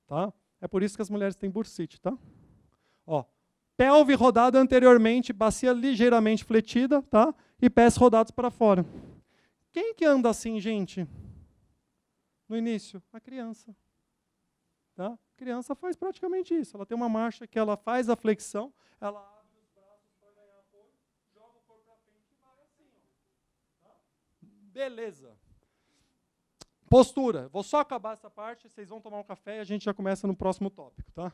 tá? É por isso que as mulheres têm bursite, tá? Ó, pelve rodada anteriormente, bacia ligeiramente fletida, tá? E pés rodados para fora. Quem que anda assim, gente? No início, a criança. Tá? A criança faz praticamente isso. Ela tem uma marcha que ela faz a flexão, ela abre os braços para ganhar apoio, joga o corpo para frente e vai assim. Ó. Tá? Beleza. Postura. Vou só acabar essa parte, vocês vão tomar um café e a gente já começa no próximo tópico, tá?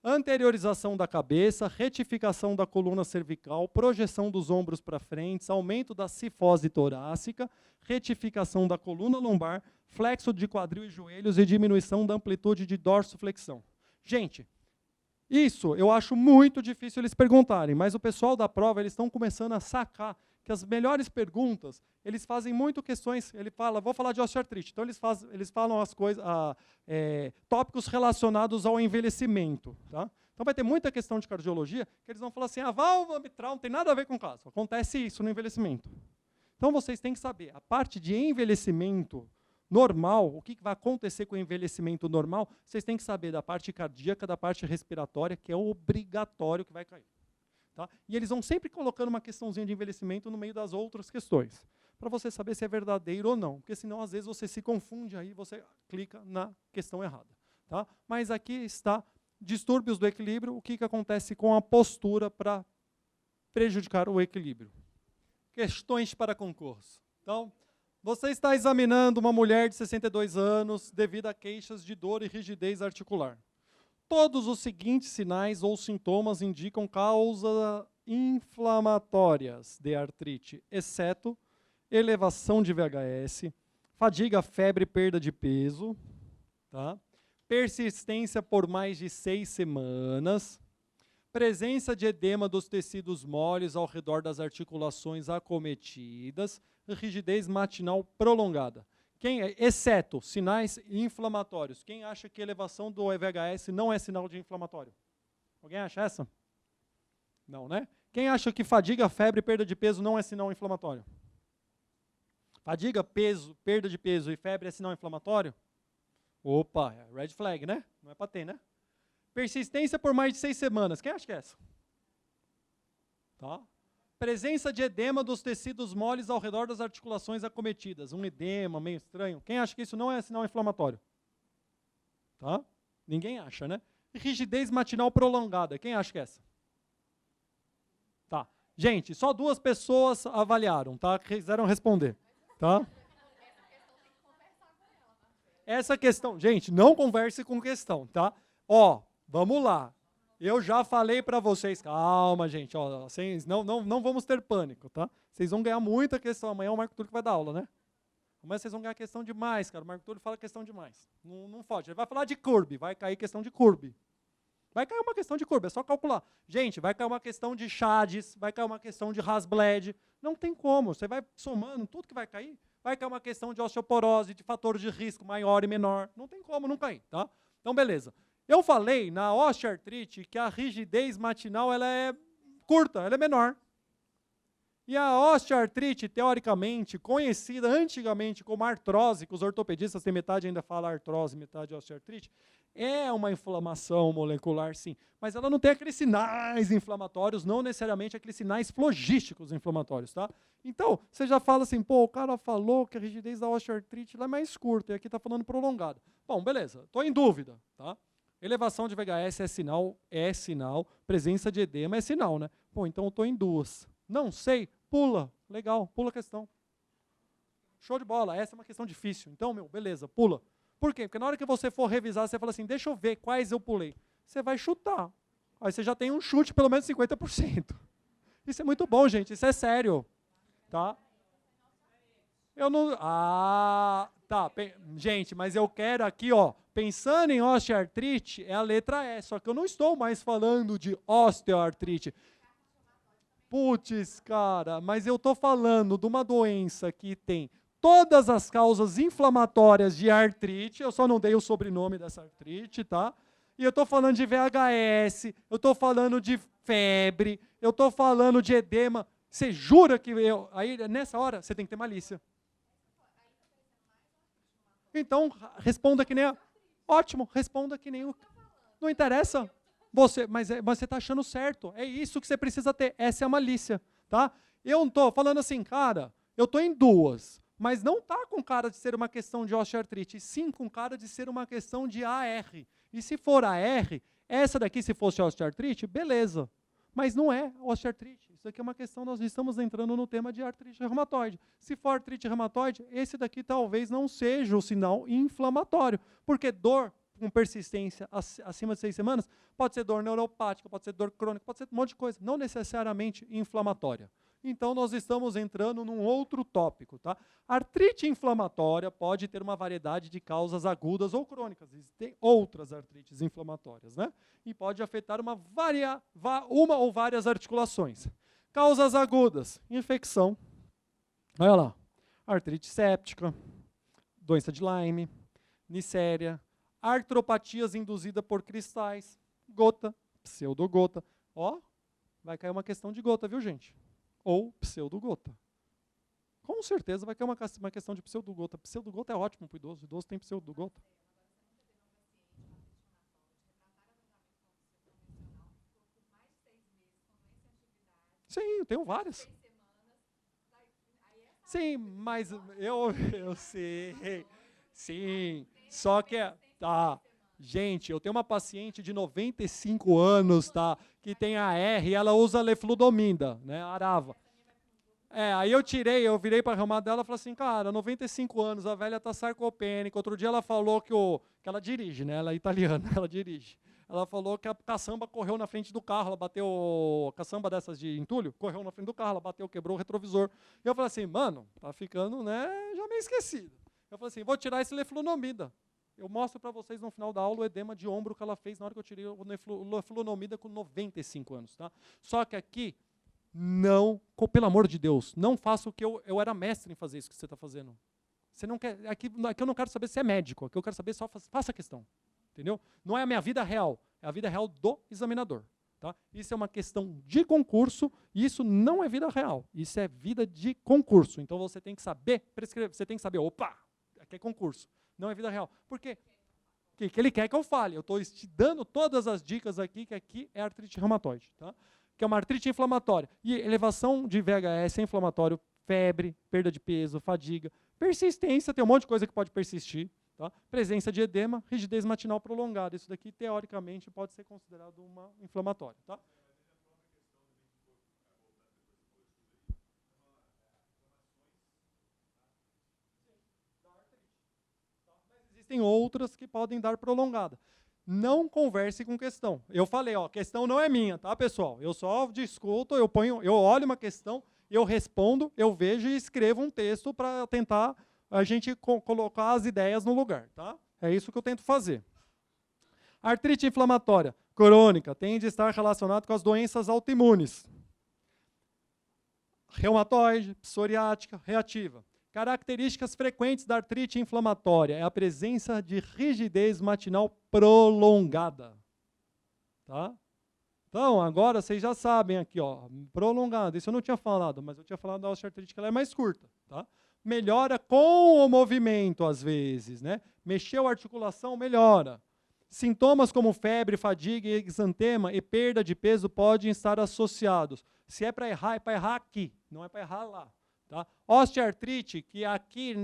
Anteriorização da cabeça, retificação da coluna cervical, projeção dos ombros para frente, aumento da cifose torácica, retificação da coluna lombar, flexo de quadril e joelhos e diminuição da amplitude de dorsiflexão. Gente, isso eu acho muito difícil eles perguntarem, mas o pessoal da prova eles estão começando a sacar que as melhores perguntas, eles fazem muito questões, ele fala, vou falar de osteoartrite, então eles falam as coisas, tópicos relacionados ao envelhecimento. Tá? Então vai ter muita questão de cardiologia, que eles vão falar assim, a válvula mitral não tem nada a ver com o caso, acontece isso no envelhecimento. Então vocês têm que saber, a parte de envelhecimento normal, o que vai acontecer com o envelhecimento normal, vocês têm que saber da parte cardíaca, da parte respiratória, que é obrigatório que vai cair. Tá? E eles vão sempre colocando uma questãozinha de envelhecimento no meio das outras questões, para você saber se é verdadeiro ou não, porque senão às vezes você se confunde aí, você clica na questão errada. Tá? Mas aqui está distúrbios do equilíbrio, o que acontece com a postura para prejudicar o equilíbrio. Questões para concurso. Então, você está examinando uma mulher de 62 anos devido a queixas de dor e rigidez articular. Todos os seguintes sinais ou sintomas indicam causas inflamatórias de artrite, exceto elevação de VHS, fadiga, febre, perda de peso, tá? Persistência por mais de 6 semanas, presença de edema dos tecidos moles ao redor das articulações acometidas, rigidez matinal prolongada. Exceto sinais inflamatórios. Quem acha que elevação do VHS não é sinal de inflamatório? Alguém acha essa? Não, né? Quem acha que fadiga, febre, perda de peso não é sinal inflamatório? Fadiga, peso, perda de peso e febre é sinal inflamatório? Opa, red flag, né? Não é para ter, né? Persistência por mais de 6 semanas. Quem acha que é essa? Tá? Presença de edema dos tecidos moles ao redor das articulações acometidas. Um edema meio estranho. Quem acha que isso não é sinal inflamatório? Tá? Ninguém acha, né? Rigidez matinal prolongada. Quem acha que é essa? Tá. Gente, só 2 pessoas avaliaram, tá? Quiseram responder. Tá? Essa questão, gente, não converse com questão, tá? Ó, vamos lá. Eu já falei para vocês, calma, gente, ó, vocês não vamos ter pânico, tá? Vocês vão ganhar muita questão. Amanhã é o Marco Túlio que vai dar aula, né? Amanhã vocês vão ganhar questão demais, cara. O Marco Túlio fala questão demais. Não fode. Ele vai falar de curve, vai cair questão de curve. Vai cair uma questão de curva, é só calcular. Gente, vai cair uma questão de Chades, vai cair uma questão de Hasbled. Não tem como, você vai somando tudo que vai cair. Vai cair uma questão de osteoporose, de fator de risco maior e menor. Não tem como não cair, tá? Então, beleza. Eu falei na osteoartrite que a rigidez matinal ela é curta, ela é menor. E a osteoartrite, teoricamente, conhecida antigamente como artrose, que os ortopedistas têm metade ainda fala artrose, metade osteoartrite, é uma inflamação molecular, sim. Mas ela não tem aqueles sinais inflamatórios, não necessariamente aqueles sinais flogísticos inflamatórios, tá? Então, você já fala assim, pô, o cara falou que a rigidez da osteoartrite ela é mais curta, e aqui está falando prolongada. Bom, beleza, estou em dúvida, tá? Elevação de VHS é sinal, presença de edema é sinal, né? Pô, então eu estou em 2. Não sei, pula, legal, pula a questão. Show de bola, essa é uma questão difícil. Então, beleza, pula. Por quê? Porque na hora que você for revisar, você fala assim, deixa eu ver quais eu pulei. Você vai chutar. Aí você já tem um chute pelo menos 50%. Isso é muito bom, gente, isso é sério. Tá? Eu não... Ah, tá. Gente, mas eu quero aqui, ó, pensando em osteoartrite, é a letra E, só que eu não estou mais falando de osteoartrite. Putz, cara, mas eu estou falando de uma doença que tem todas as causas inflamatórias de artrite, eu só não dei o sobrenome dessa artrite, tá? E eu estou falando de VHS, eu estou falando de febre, eu estou falando de edema. Você jura que aí nessa hora você tem que ter malícia. Então, responda que nem ótimo, responda que nem o... Não interessa, mas você está achando certo. É isso que você precisa ter, essa é a malícia, tá? Eu não estou falando assim, cara, eu estou em 2, mas não está com cara de ser uma questão de osteoartrite, sim com cara de ser uma questão de AR. E se for AR, essa daqui se fosse osteoartrite, beleza. Mas não é osteoartrite. Isso aqui é uma questão, nós estamos entrando no tema de artrite reumatoide. Se for artrite reumatoide, esse daqui talvez não seja o sinal inflamatório, porque dor com persistência acima de 6 semanas pode ser dor neuropática, pode ser dor crônica, pode ser um monte de coisa, não necessariamente inflamatória. Então, nós estamos entrando num outro tópico, tá? Artrite inflamatória pode ter uma variedade de causas agudas ou crônicas. Existem outras artrites inflamatórias, né? E pode afetar uma ou várias articulações. Causas agudas, infecção. Olha lá, artrite séptica, doença de Lyme, nicéria, artropatias induzidas por cristais, gota, pseudogota. Ó, vai cair uma questão de gota, viu, gente? Ou pseudogota. Com certeza vai cair uma questão de pseudogota. Pseudogota é ótimo para o idoso. O idoso tem pseudogota. Sim, eu tenho várias. Sim, mas eu sei. Sim, só que tá. Gente, eu tenho uma paciente de 95 anos, tá? Que tem AR e ela usa lefludomida, né? Arava. Aí eu virei para a reumata dela e falei assim, cara, 95 anos, a velha tá sarcopênica. Outro dia ela falou que ela dirige, né? Ela é italiana, ela dirige. Ela falou que a caçamba correu na frente do carro, ela bateu, a caçamba dessas de entulho, correu na frente do carro, ela bateu, quebrou o retrovisor. E eu falei assim, mano, tá ficando, né, já meio esquecido. Eu falei assim, vou tirar esse leflunomida. Eu mostro para vocês no final da aula o edema de ombro que ela fez na hora que eu tirei o leflunomida com 95 anos, tá? Só que aqui, não, pelo amor de Deus, não faça o que eu era mestre em fazer isso que você está fazendo. Você não quer, aqui eu não quero saber se é médico, aqui eu quero saber só faça a questão. Entendeu? Não é a minha vida real, é a vida real do examinador. Tá? Isso é uma questão de concurso, e isso não é vida real, isso é vida de concurso. Então você tem que saber prescrever, você tem que saber, opa, aqui é concurso, não é vida real. Por quê? Que ele quer que eu fale. Eu estou te dando todas as dicas aqui, que aqui é artrite reumatoide. Tá? Que é uma artrite inflamatória. E elevação de VHS é inflamatório, febre, perda de peso, fadiga, persistência, tem um monte de coisa que pode persistir. Tá? Presença de edema, rigidez matinal prolongada. Isso daqui, teoricamente, pode ser considerado uma inflamatória. Tá? Existem outras que podem dar prolongada. Não converse com questão. Eu falei, ó, questão não é minha, tá, pessoal? Eu só discuto, eu olho uma questão, eu respondo, eu vejo e escrevo um texto para tentar a gente colocar as ideias no lugar, tá? É isso que eu tento fazer. Artrite inflamatória crônica tende a estar relacionado com as doenças autoimunes. Reumatoide, psoriática, reativa. Características frequentes da artrite inflamatória é a presença de rigidez matinal prolongada. Tá? Então, agora vocês já sabem aqui, ó, prolongada. Isso eu não tinha falado, mas eu tinha falado da osteoartrite que ela é mais curta. Tá? Melhora com o movimento, às vezes. Né? Mexeu a articulação, melhora. Sintomas como febre, fadiga, exantema e perda de peso podem estar associados. Se é para errar aqui, não é para errar lá. Tá? Osteoartrite, que aqui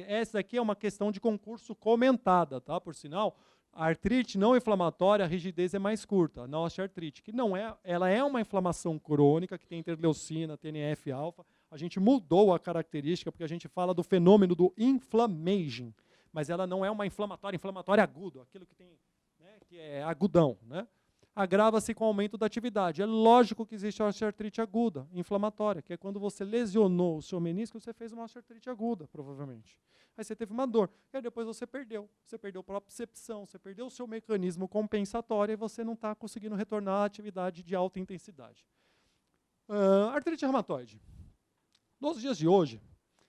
essa aqui é uma questão de concurso comentada, tá? Por sinal, a artrite não inflamatória, a rigidez é mais curta. Na osteoartrite, que não é, ela é uma inflamação crônica, que tem interleucina, TNF-alfa. A gente mudou a característica, porque a gente fala do fenômeno do inflammation, mas ela não é uma inflamatória agudo, aquilo que tem, né, que é agudão, né? Agrava-se com o aumento da atividade. É lógico que existe a osteoartrite aguda, inflamatória, que é quando você lesionou o seu menisco, você fez uma osteoartrite aguda, provavelmente. Aí você teve uma dor, e aí depois você perdeu a propriocepção, você perdeu o seu mecanismo compensatório e você não está conseguindo retornar à atividade de alta intensidade. Artrite reumatoide. Nos dias de hoje,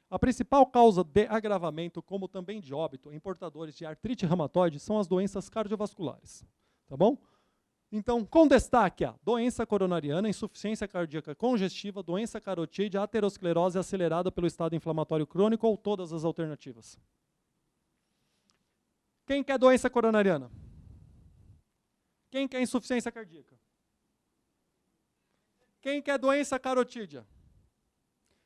a principal causa de agravamento, como também de óbito, em portadores de artrite reumatoide são as doenças cardiovasculares. Tá bom? Então, com destaque a doença coronariana, insuficiência cardíaca congestiva, doença carotídea, aterosclerose acelerada pelo estado inflamatório crônico ou todas as alternativas. Quem quer doença coronariana? Quem quer insuficiência cardíaca? Quem quer doença carotídea?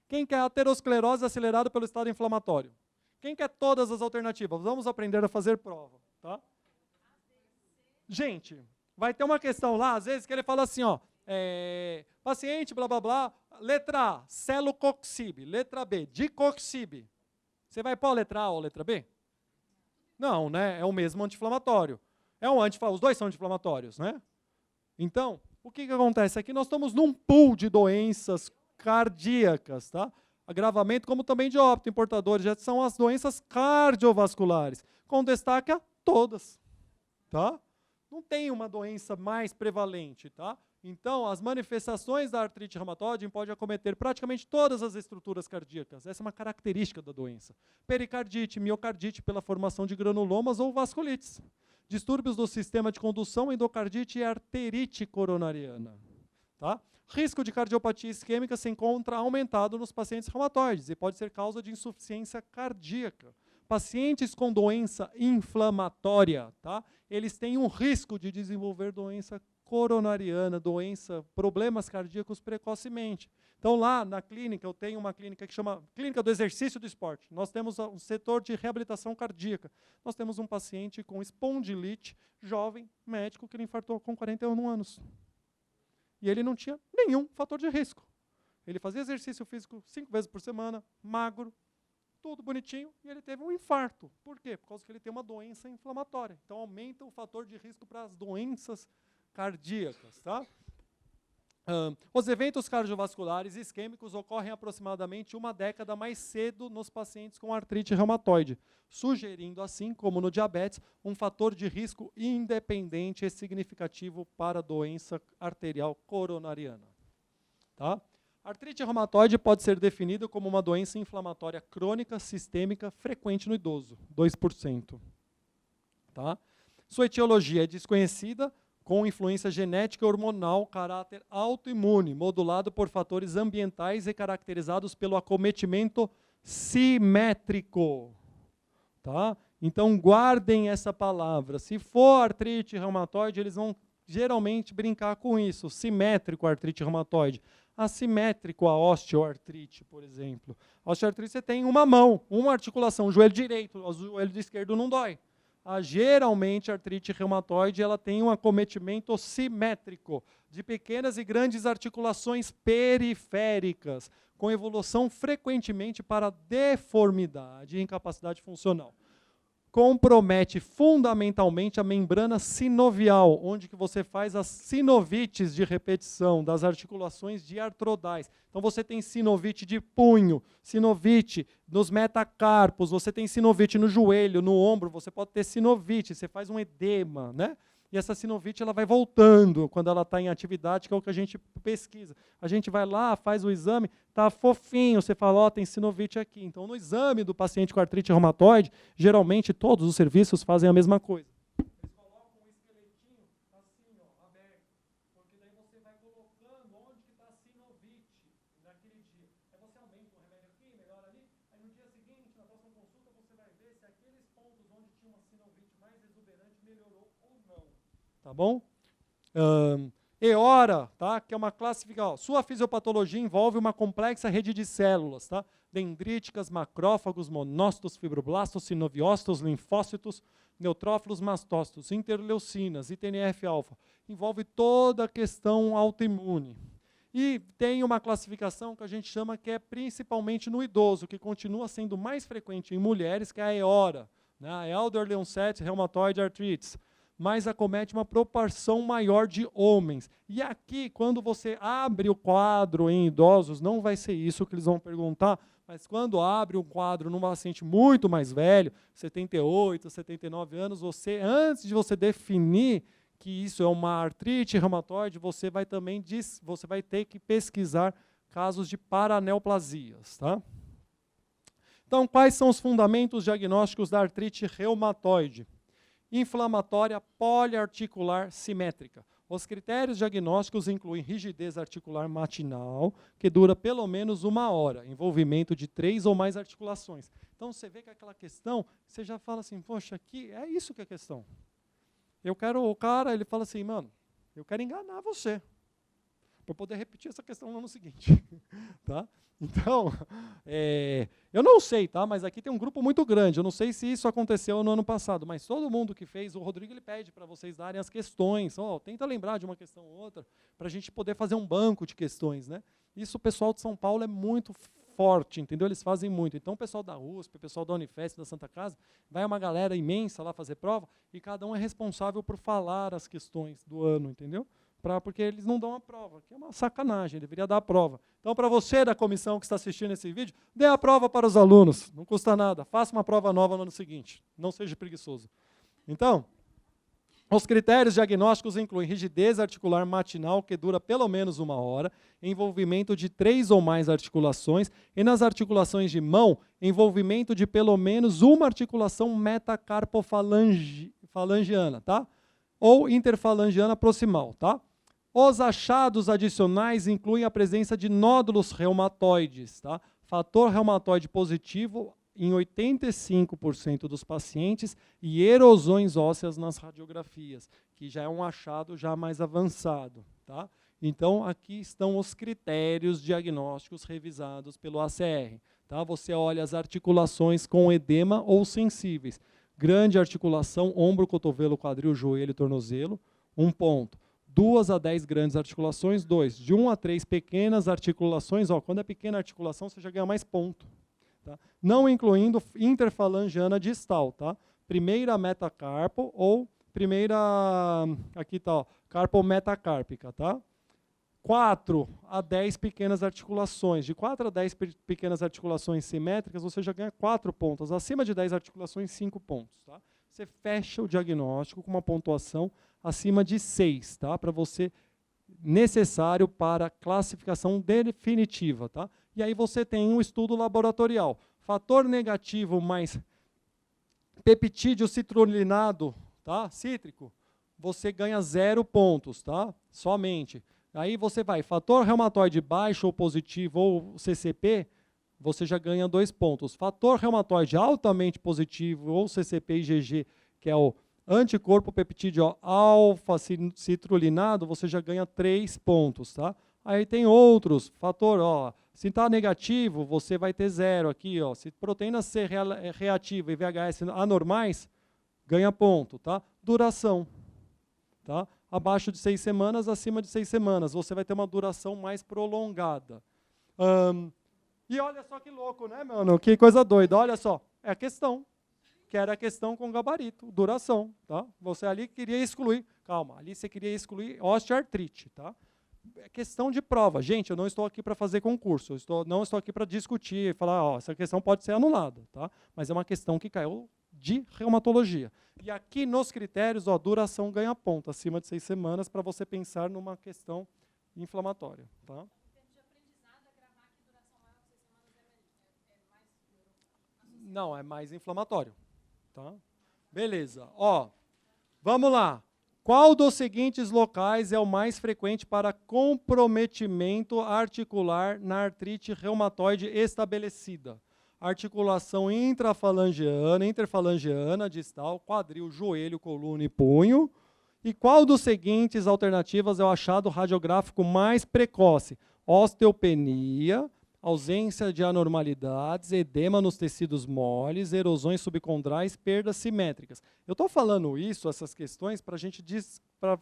Quem quer aterosclerose acelerada pelo estado inflamatório? Quem quer todas as alternativas? Vamos aprender a fazer prova. Tá? Gente, vai ter uma questão lá, às vezes, que ele fala assim, ó, paciente, blá, blá, blá, letra A, celocoxib, letra B, dicoxib. Você vai pôr a letra A ou a letra B? Não, né? É o mesmo anti-inflamatório. Os dois são anti-inflamatórios, né? Então, o que acontece? Aqui nós estamos num pool de doenças cardíacas, tá? Agravamento, como também de óbito, em portadores, já são as doenças cardiovasculares, com destaque a todas, tá? Não tem uma doença mais prevalente, tá? Então, as manifestações da artrite reumatoide podem acometer praticamente todas as estruturas cardíacas. Essa é uma característica da doença. Pericardite, miocardite pela formação de granulomas ou vasculites. Distúrbios do sistema de condução, endocardite e arterite coronariana. Tá? Risco de cardiopatia isquêmica se encontra aumentado nos pacientes reumatoides e pode ser causa de insuficiência cardíaca. Pacientes com doença inflamatória, tá? Eles têm um risco de desenvolver doença coronariana, problemas cardíacos precocemente. Então, lá na clínica, eu tenho uma clínica que chama Clínica do Exercício do Esporte. Nós temos um setor de reabilitação cardíaca. Nós temos um paciente com espondilite, jovem, médico, que ele infartou com 41 anos. E ele não tinha nenhum fator de risco. Ele fazia exercício físico 5 vezes por semana, magro, tudo bonitinho, e ele teve um infarto. Por quê? Por causa que ele tem uma doença inflamatória. Então, aumenta o fator de risco para as doenças cardíacas. Tá? Os eventos cardiovasculares isquêmicos ocorrem aproximadamente uma década mais cedo nos pacientes com artrite reumatoide, sugerindo, assim como no diabetes, um fator de risco independente e significativo para a doença arterial coronariana. Tá? Artrite reumatoide pode ser definida como uma doença inflamatória crônica sistêmica frequente no idoso, 2%. Tá? Sua etiologia é desconhecida, com influência genética e hormonal, caráter autoimune, modulado por fatores ambientais e caracterizados pelo acometimento simétrico. Tá? Então, guardem essa palavra. Se for artrite reumatoide, eles vão geralmente brincar com isso. Simétrico, artrite reumatoide. Assimétrico, a osteoartrite, por exemplo. A osteoartrite, você tem uma mão, uma articulação, o joelho direito, o joelho esquerdo não dói. Geralmente, a artrite reumatoide ela tem um acometimento simétrico, de pequenas e grandes articulações periféricas, com evolução frequentemente para deformidade e incapacidade funcional. Compromete fundamentalmente a membrana sinovial, onde que você faz as sinovites de repetição das articulações diartrodais. Então você tem sinovite de punho, sinovite nos metacarpos, você tem sinovite no joelho, no ombro, você pode ter sinovite, você faz um edema, né? E essa sinovite ela vai voltando quando ela está em atividade, que é o que a gente pesquisa. A gente vai lá, faz o exame, está fofinho, você fala, ó, tem sinovite aqui. Então, no exame do paciente com artrite reumatoide, geralmente todos os serviços fazem a mesma coisa. Eles colocam o esqueletinho assim, ó, aberto, porque daí você vai colocando onde que está a sinovite naquele dia. Aí você aumenta o remédio aqui, melhora ali, aí no dia seguinte, na próxima consulta, você vai ver se aqueles pontos onde tinha uma sinovite mais exuberante melhorou ou não. Tá bom? EORA, tá? Que é uma classificação. Sua fisiopatologia envolve uma complexa rede de células, tá? Dendríticas, macrófagos, monócitos, fibroblastos, sinoviócitos, linfócitos, neutrófilos, mastócitos, interleucinas, ITNF-alfa. Envolve toda a questão autoimune. E tem uma classificação que a gente chama que é principalmente no idoso, que continua sendo mais frequente em mulheres, que é a EORA, né? A Elderly Onset Rheumatoid Arthritis, mas acomete uma proporção maior de homens. E aqui, quando você abre o quadro em idosos, não vai ser isso que eles vão perguntar, mas quando abre um quadro num paciente muito mais velho, 78, 79 anos, você, antes de você definir que isso é uma artrite reumatoide, você vai ter que pesquisar casos de paraneoplasias. Tá? Então, quais são os fundamentos diagnósticos da artrite reumatoide? Inflamatória poliarticular simétrica. Os critérios diagnósticos incluem rigidez articular matinal, que dura pelo menos 1 hora, envolvimento de 3 ou mais articulações. Então, você vê que aquela questão, você já fala assim, poxa, aqui é isso que é a questão. O cara, ele fala assim, mano, eu quero enganar você, para poder repetir essa questão no ano seguinte. Tá? Então, eu não sei, tá? Mas aqui tem um grupo muito grande. Eu não sei se isso aconteceu no ano passado, mas todo mundo que fez, o Rodrigo ele pede para vocês darem as questões. Tenta lembrar de uma questão ou outra, para a gente poder fazer um banco de questões. Né? Isso o pessoal de São Paulo é muito forte, entendeu? Eles fazem muito. Então o pessoal da USP, o pessoal da Unifesp, da Santa Casa, vai uma galera imensa lá fazer prova, e cada um é responsável por falar as questões do ano, entendeu? Porque eles não dão a prova, que é uma sacanagem, deveria dar a prova. Então, para você da comissão que está assistindo esse vídeo, dê a prova para os alunos, não custa nada, faça uma prova nova no ano seguinte, não seja preguiçoso. Então, os critérios diagnósticos incluem rigidez articular matinal, que dura pelo menos 1 hora, envolvimento de 3 ou mais articulações, e nas articulações de mão, envolvimento de pelo menos uma articulação metacarpofalangiana, tá? Ou interfalangiana proximal, tá? Os achados adicionais incluem a presença de nódulos reumatoides, tá? Fator reumatoide positivo em 85% dos pacientes e erosões ósseas nas radiografias, que já é um achado já mais avançado, tá? Então, aqui estão os critérios diagnósticos revisados pelo ACR, tá? Você olha as articulações com edema ou sensíveis. Grande articulação, ombro, cotovelo, quadril, joelho, tornozelo, 1 ponto. 2 a 10 grandes articulações, 2. De 1 a 3 pequenas articulações, ó, quando é pequena articulação, você já ganha mais ponto. Tá? Não incluindo interfalangiana distal, tá? Primeira metacarpo ou primeira, aqui tá, ó, carpometacárpica, tá? 4 a 10 pequenas articulações. De 4 a 10 pequenas articulações simétricas, você já ganha 4 pontos. Acima de 10 articulações, 5 pontos, tá? Você fecha o diagnóstico com uma pontuação acima de 6, tá? Para você, necessário para classificação definitiva, tá? E aí você tem um estudo laboratorial. Fator negativo mais peptídeo citrullinado, tá? Cítrico, você ganha 0 pontos, tá? Somente. Aí você vai, fator reumatoide baixo ou positivo ou CCP, você já ganha 2 pontos. Fator reumatoide altamente positivo ou CCP IgG, que é o anticorpo peptídeo alfa citrullinado, você já ganha 3 pontos, tá? Aí tem outros, fator, ó, se está negativo, você vai ter 0 aqui, ó. Se proteína C reativa e VHS anormais, ganha ponto, tá? Duração, tá? Abaixo de 6 semanas, acima de 6 semanas, você vai ter uma duração mais prolongada. E olha só que louco, né, mano? Que coisa doida, olha só, é a questão. Que era a questão com gabarito, duração, tá? Você ali queria excluir, calma, ali você queria excluir osteoartrite, tá? É questão de prova. Gente, eu não estou aqui para fazer concurso, não estou aqui para discutir e falar, ó, essa questão pode ser anulada, tá? Mas é uma questão que caiu de reumatologia. E aqui nos critérios, ó, duração ganha ponto, acima de 6 semanas, para você pensar numa questão inflamatória, tá? Não, é mais inflamatório. Tá? Beleza. Ó, vamos lá. Qual dos seguintes locais é o mais frequente para comprometimento articular na artrite reumatoide estabelecida? Articulação intrafalangiana, interfalangiana, distal, quadril, joelho, coluna e punho. E qual dos seguintes alternativas é o achado radiográfico mais precoce? Osteopenia, ausência de anormalidades, edema nos tecidos moles, erosões subcondrais, perdas simétricas. Eu estou falando isso, essas questões, para a gente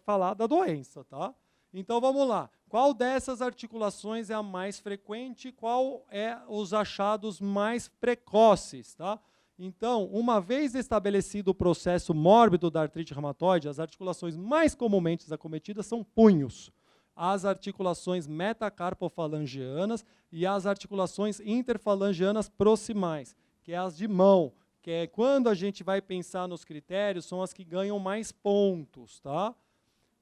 falar da doença, tá? Então vamos lá. Qual dessas articulações é a mais frequente? Qual é os achados mais precoces, tá? Então, uma vez estabelecido o processo mórbido da artrite reumatoide, as articulações mais comumente acometidas são punhos, as articulações metacarpofalangianas e as articulações interfalangianas proximais, que é as de mão, que é quando a gente vai pensar nos critérios, são as que ganham mais pontos, tá?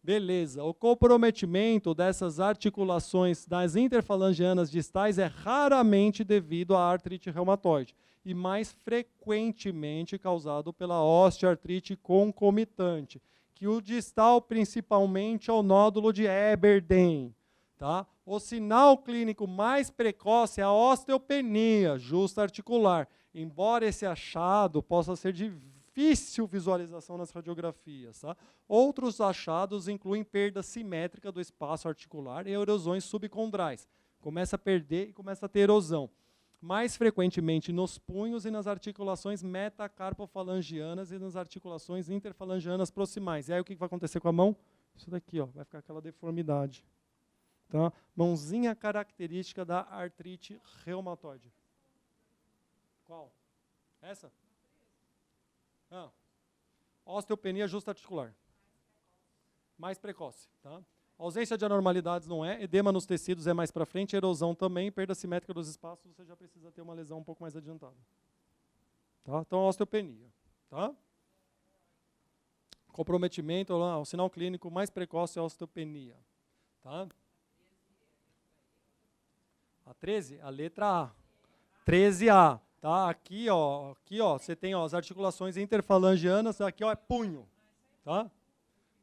Beleza, o comprometimento dessas articulações das interfalangianas distais é raramente devido à artrite reumatoide e mais frequentemente causado pela osteoartrite concomitante, que o distal principalmente é o nódulo de Eberden. Tá? O sinal clínico mais precoce é a osteopenia justa articular, embora esse achado possa ser de difícil visualização nas radiografias. Tá? Outros achados incluem perda simétrica do espaço articular e erosões subcondrais. Começa a perder e começa a ter erosão. Mais frequentemente nos punhos e nas articulações metacarpofalangianas e nas articulações interfalangianas proximais. E aí o que vai acontecer com a mão? Isso daqui, ó, vai ficar aquela deformidade. Tá? Mãozinha característica da artrite reumatoide. Qual? Essa? Ah. Osteopenia justa articular. Mais precoce. Tá? Ausência de anormalidades não é, edema nos tecidos é mais para frente, erosão também, perda simétrica dos espaços, você já precisa ter uma lesão um pouco mais adiantada. Tá? Então, osteopenia. Tá? Comprometimento, o sinal clínico mais precoce é a osteopenia. Tá? A 13, a letra A. 13A. Tá? Aqui, ó, você tem ó, as articulações interfalangianas, aqui ó, é punho. Tá?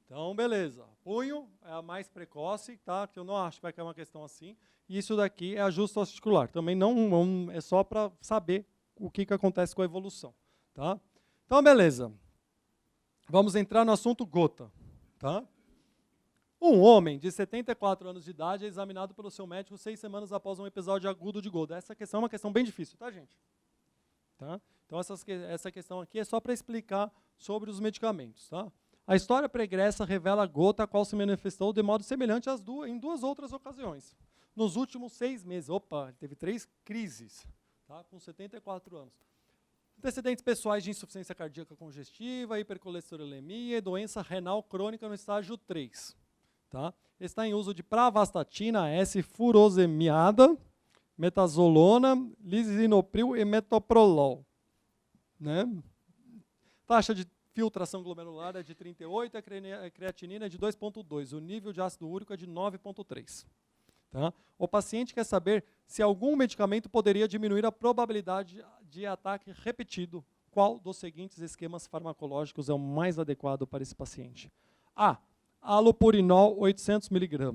Então, beleza. Punho é a mais precoce, tá? Que eu não acho que vai cair uma questão assim. E isso daqui é ajuste articular. Também não é só para saber o que acontece com a evolução. Tá? Então, beleza. Vamos entrar no assunto gota. Tá? Um homem de 74 anos de idade é examinado pelo seu médico 6 semanas após um episódio agudo de gota. Essa questão é uma questão bem difícil, tá, gente? Tá? Então, essa questão aqui é só para explicar sobre os medicamentos. Tá? A história pregressa revela a gota a qual se manifestou de modo semelhante em duas outras ocasiões. Nos últimos 6 meses, teve 3 crises, tá, com 74 anos. Antecedentes pessoais de insuficiência cardíaca congestiva, hipercolesterolemia e doença renal crônica no estágio 3. Tá? Está em uso de pravastatina, S-furosemiada, metazolona, lisinopril e metoprolol. Né? Taxa de filtração glomerular é de 38, a creatinina é de 2,2. O nível de ácido úrico é de 9,3. Tá? O paciente quer saber se algum medicamento poderia diminuir a probabilidade de ataque repetido. Qual dos seguintes esquemas farmacológicos é o mais adequado para esse paciente? A. Alopurinol 800 mg.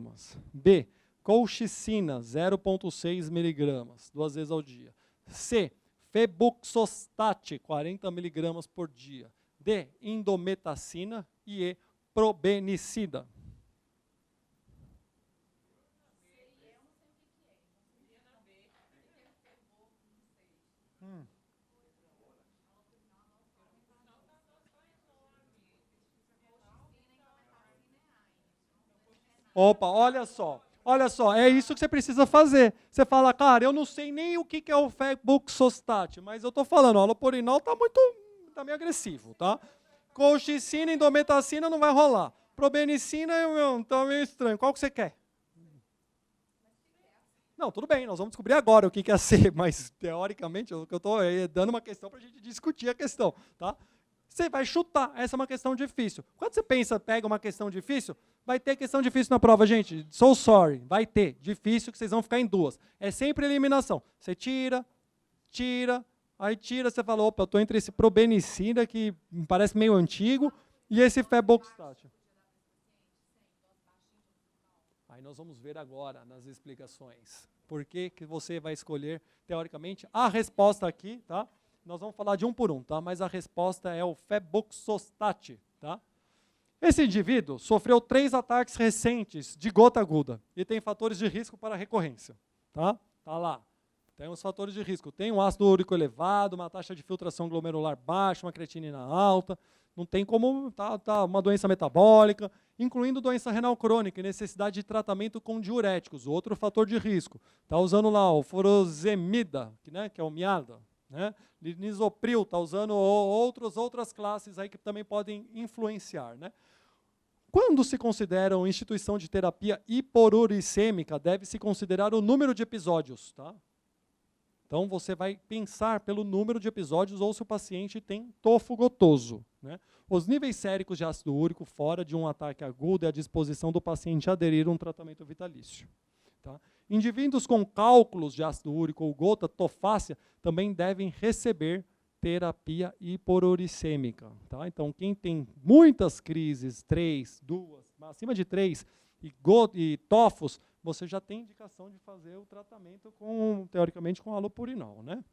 B. Colchicina 0,6 mg, 2 vezes ao dia. C. Febuxostat 40 mg por dia. D. Indometacina e E. Probenicida. Opa, olha só, é isso que você precisa fazer. Você fala, cara, eu não sei nem o que é o febuxostat, mas eu estou falando, o alopurinol tá meio agressivo, tá? Colchicina, indometacina não vai rolar. Probenicina, tá meio estranho. Qual que você quer? Não, tudo bem, nós vamos descobrir agora o que é C, mas teoricamente eu estou dando uma questão para a gente discutir a questão, tá? Você vai chutar, essa é uma questão difícil. Quando você pega uma questão difícil, vai ter questão difícil na prova, gente. So sorry, vai ter. Difícil que vocês vão ficar em 2. É sempre eliminação. Você tira, aí tira, você fala, opa, eu estou entre esse probenicida, que me parece meio antigo, e esse febuxostat. Aí nós vamos ver agora nas explicações. Por que você vai escolher, teoricamente, a resposta aqui, tá? Nós vamos falar de um por um, tá? Mas a resposta é o febuxostat, tá? Esse indivíduo sofreu 3 ataques recentes de gota aguda e tem fatores de risco para recorrência, tá? Tá lá. Tem os fatores de risco. Tem um ácido úrico elevado, uma taxa de filtração glomerular baixa, uma creatinina alta, não tem como, tá uma doença metabólica, incluindo doença renal crônica e necessidade de tratamento com diuréticos, outro fator de risco. Está usando lá o furosemida, que é o miada, né? Lisinopril, está usando outras classes aí que também podem influenciar, né? Quando se considera uma instituição de terapia hiporuricêmica, deve-se considerar o número de episódios, tá? Então, você vai pensar pelo número de episódios ou se o paciente tem tofo gotoso, né? Os níveis séricos de ácido úrico fora de um ataque agudo é à disposição do paciente aderir a um tratamento vitalício. Tá? Indivíduos com cálculos de ácido úrico ou gota tofácea também devem receber terapia hiporuricêmica. Tá? Então, quem tem muitas crises, 3, 2, acima de 3, e tofos, você já tem indicação de fazer o tratamento, teoricamente, com alopurinol. Né?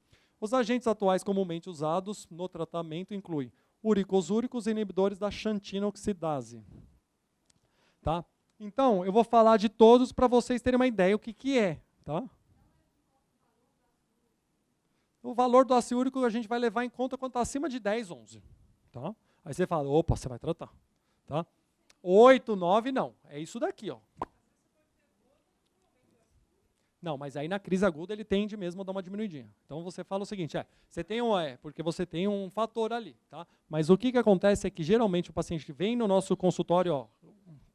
Os agentes atuais comumente usados no tratamento incluem uricosúricos e inibidores da xantina oxidase. Tá? Então, eu vou falar de todos para vocês terem uma ideia o que é. Tá? O valor do ácido úrico a gente vai levar em conta quando está acima de 10, 11. Tá? Aí você fala, opa, você vai tratar. Tá? 8, 9, não. É isso daqui. Ó. Não, mas aí na crise aguda ele tende mesmo a dar uma diminuidinha. Então você fala o seguinte, você tem porque você tem um fator ali. Tá? Mas o que acontece é que geralmente o paciente vem no nosso consultório, ó,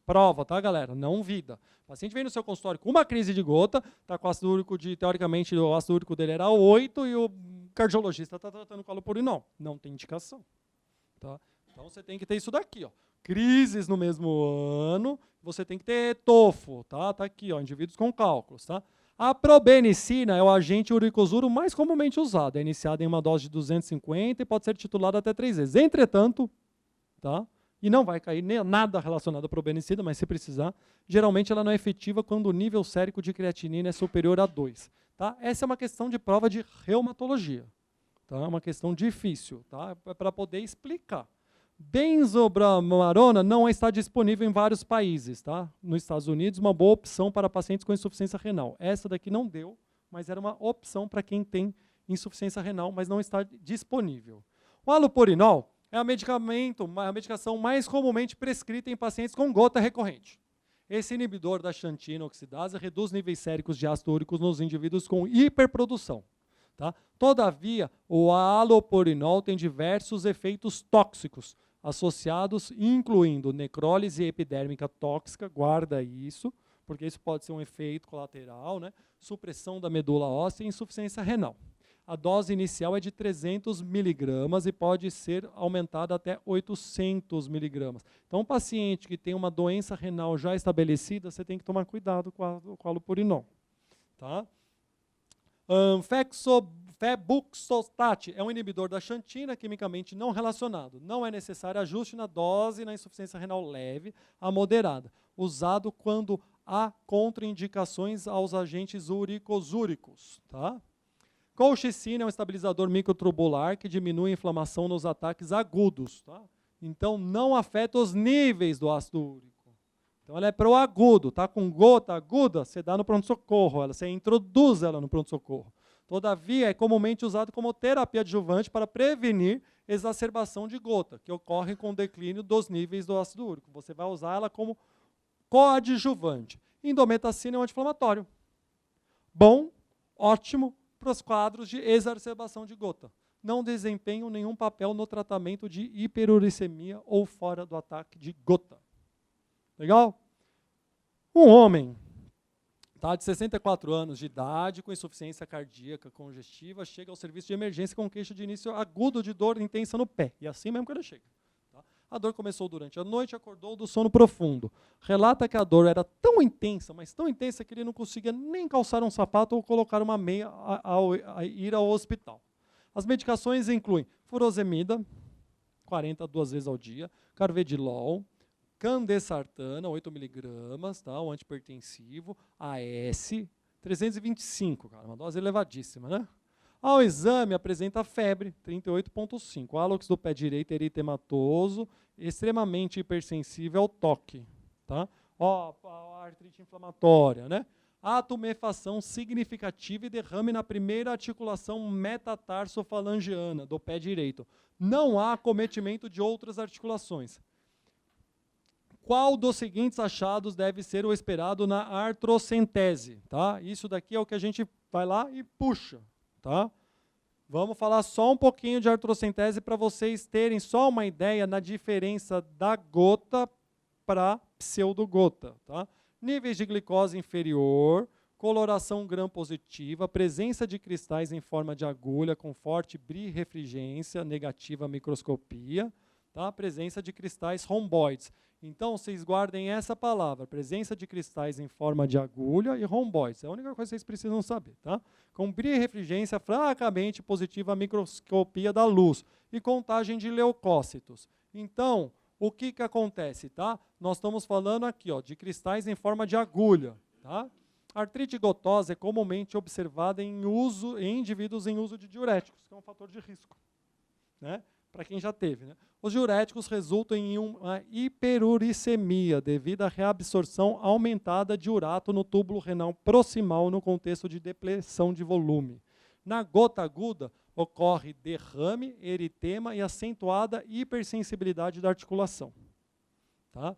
prova, tá, galera? Não vida. O paciente vem no seu consultório com uma crise de gota, está com ácido úrico teoricamente, o ácido úrico dele era 8 e o cardiologista está tratando com alopurinol. Não tem indicação. Tá? Então você tem que ter isso daqui, ó. Crises no mesmo ano, você tem que ter tofo, tá? Tá aqui, ó, indivíduos com cálculos, tá? A probenicina é o agente uricosuro mais comumente usado. É iniciado em uma dose de 250 e pode ser titulado até 3 vezes. Entretanto, tá? E não vai cair nada relacionado à probenicida, mas se precisar, geralmente ela não é efetiva quando o nível sérico de creatinina é superior a 2. Tá? Essa é uma questão de prova de reumatologia. Tá? É uma questão difícil, tá? Para poder explicar. Benzobramarona não está disponível em vários países. Tá? Nos Estados Unidos, uma boa opção para pacientes com insuficiência renal. Essa daqui não deu, mas era uma opção para quem tem insuficiência renal, mas não está disponível. O alopurinol é a medicação mais comumente prescrita em pacientes com gota recorrente. Esse inibidor da xantina oxidase reduz níveis séricos de ácido úrico nos indivíduos com hiperprodução. Tá? Todavia, o halopurinol tem diversos efeitos tóxicos associados, incluindo necrólise epidérmica tóxica, guarda isso, porque isso pode ser um efeito colateral, né? Supressão da medula óssea e insuficiência renal. A dose inicial é de 300 miligramas e pode ser aumentada até 800 miligramas. Então, um paciente que tem uma doença renal já estabelecida, você tem que tomar cuidado com o halopurinol. Tá? Febuxostat é um inibidor da xantina, quimicamente não relacionado. Não é necessário ajuste na dose na insuficiência renal leve a moderada, usado quando há contraindicações aos agentes uricosúricos. Tá? Colchicina é um estabilizador microtubular que diminui a inflamação nos ataques agudos. Tá? Então, não afeta os níveis do ácido úrico. Então, ela é para o agudo. Tá com gota aguda, você dá no pronto-socorro, você introduz ela no pronto-socorro. Todavia, é comumente usado como terapia adjuvante para prevenir exacerbação de gota, que ocorre com o declínio dos níveis do ácido úrico. Você vai usar ela como coadjuvante. Indometacina é um anti-inflamatório. Bom, ótimo, para os quadros de exacerbação de gota. Não desempenham nenhum papel no tratamento de hiperuricemia ou fora do ataque de gota. Legal? Um homem, tá, de 64 anos de idade, com insuficiência cardíaca congestiva, chega ao serviço de emergência com queixa de início agudo de dor intensa no pé. E assim mesmo que ele chega. Tá? A dor começou durante a noite e acordou do sono profundo. Relata que a dor era tão intensa, mas tão intensa que ele não conseguia nem calçar um sapato ou colocar uma meia a ir ao hospital. As medicações incluem furosemida, 40 2 vezes ao dia, carvedilol, candesartana, 8 miligramas, tá, um antipertensivo, AS, 325, cara, uma dose elevadíssima, né? Ao exame, apresenta febre, 38,5. Hálux do pé direito eritematoso, extremamente hipersensível ao toque. Tá? Ó, a artrite inflamatória, né? A tumefação significativa e derrame na primeira articulação metatarsofalangeana do pé direito. Não há acometimento de outras articulações. Qual dos seguintes achados deve ser o esperado na artrocentese? Tá? Isso daqui é o que a gente vai lá e puxa. Tá? Vamos falar só um pouquinho de artrocentese para vocês terem só uma ideia na diferença da gota para pseudogota. Tá? Níveis de glicose inferior, coloração gram-positiva, presença de cristais em forma de agulha com forte birrefringência, negativa microscopia, tá? Presença de cristais romboides. Então, vocês guardem essa palavra, presença de cristais em forma de agulha e romboides. É a única coisa que vocês precisam saber. Tá? Com birrefringência fracamente positiva, a microscopia da luz e contagem de leucócitos. Então, o que acontece? Tá? Nós estamos falando aqui de cristais em forma de agulha. Tá? A artrite gotosa é comumente observada em indivíduos em uso de diuréticos, que é um fator de risco, né? Para quem já teve. Né? Os diuréticos resultam em uma hiperuricemia devido à reabsorção aumentada de urato no túbulo renal proximal no contexto de depressão de volume. Na gota aguda, ocorre derrame, eritema e acentuada hipersensibilidade da articulação. Tá?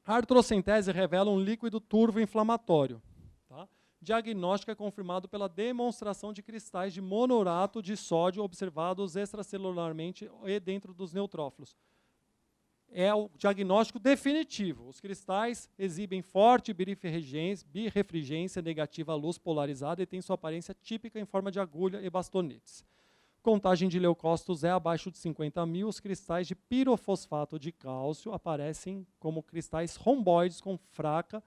A artrocentese revela um líquido turvo inflamatório. Tá? Diagnóstico é confirmado pela demonstração de cristais de monourato de sódio observados extracelularmente e dentro dos neutrófilos. É o diagnóstico definitivo. Os cristais exibem forte birrefringência negativa à luz polarizada e têm sua aparência típica em forma de agulha e bastonetes. Contagem de leucócitos é abaixo de 50.000. Os cristais de pirofosfato de cálcio aparecem como cristais romboides com fraca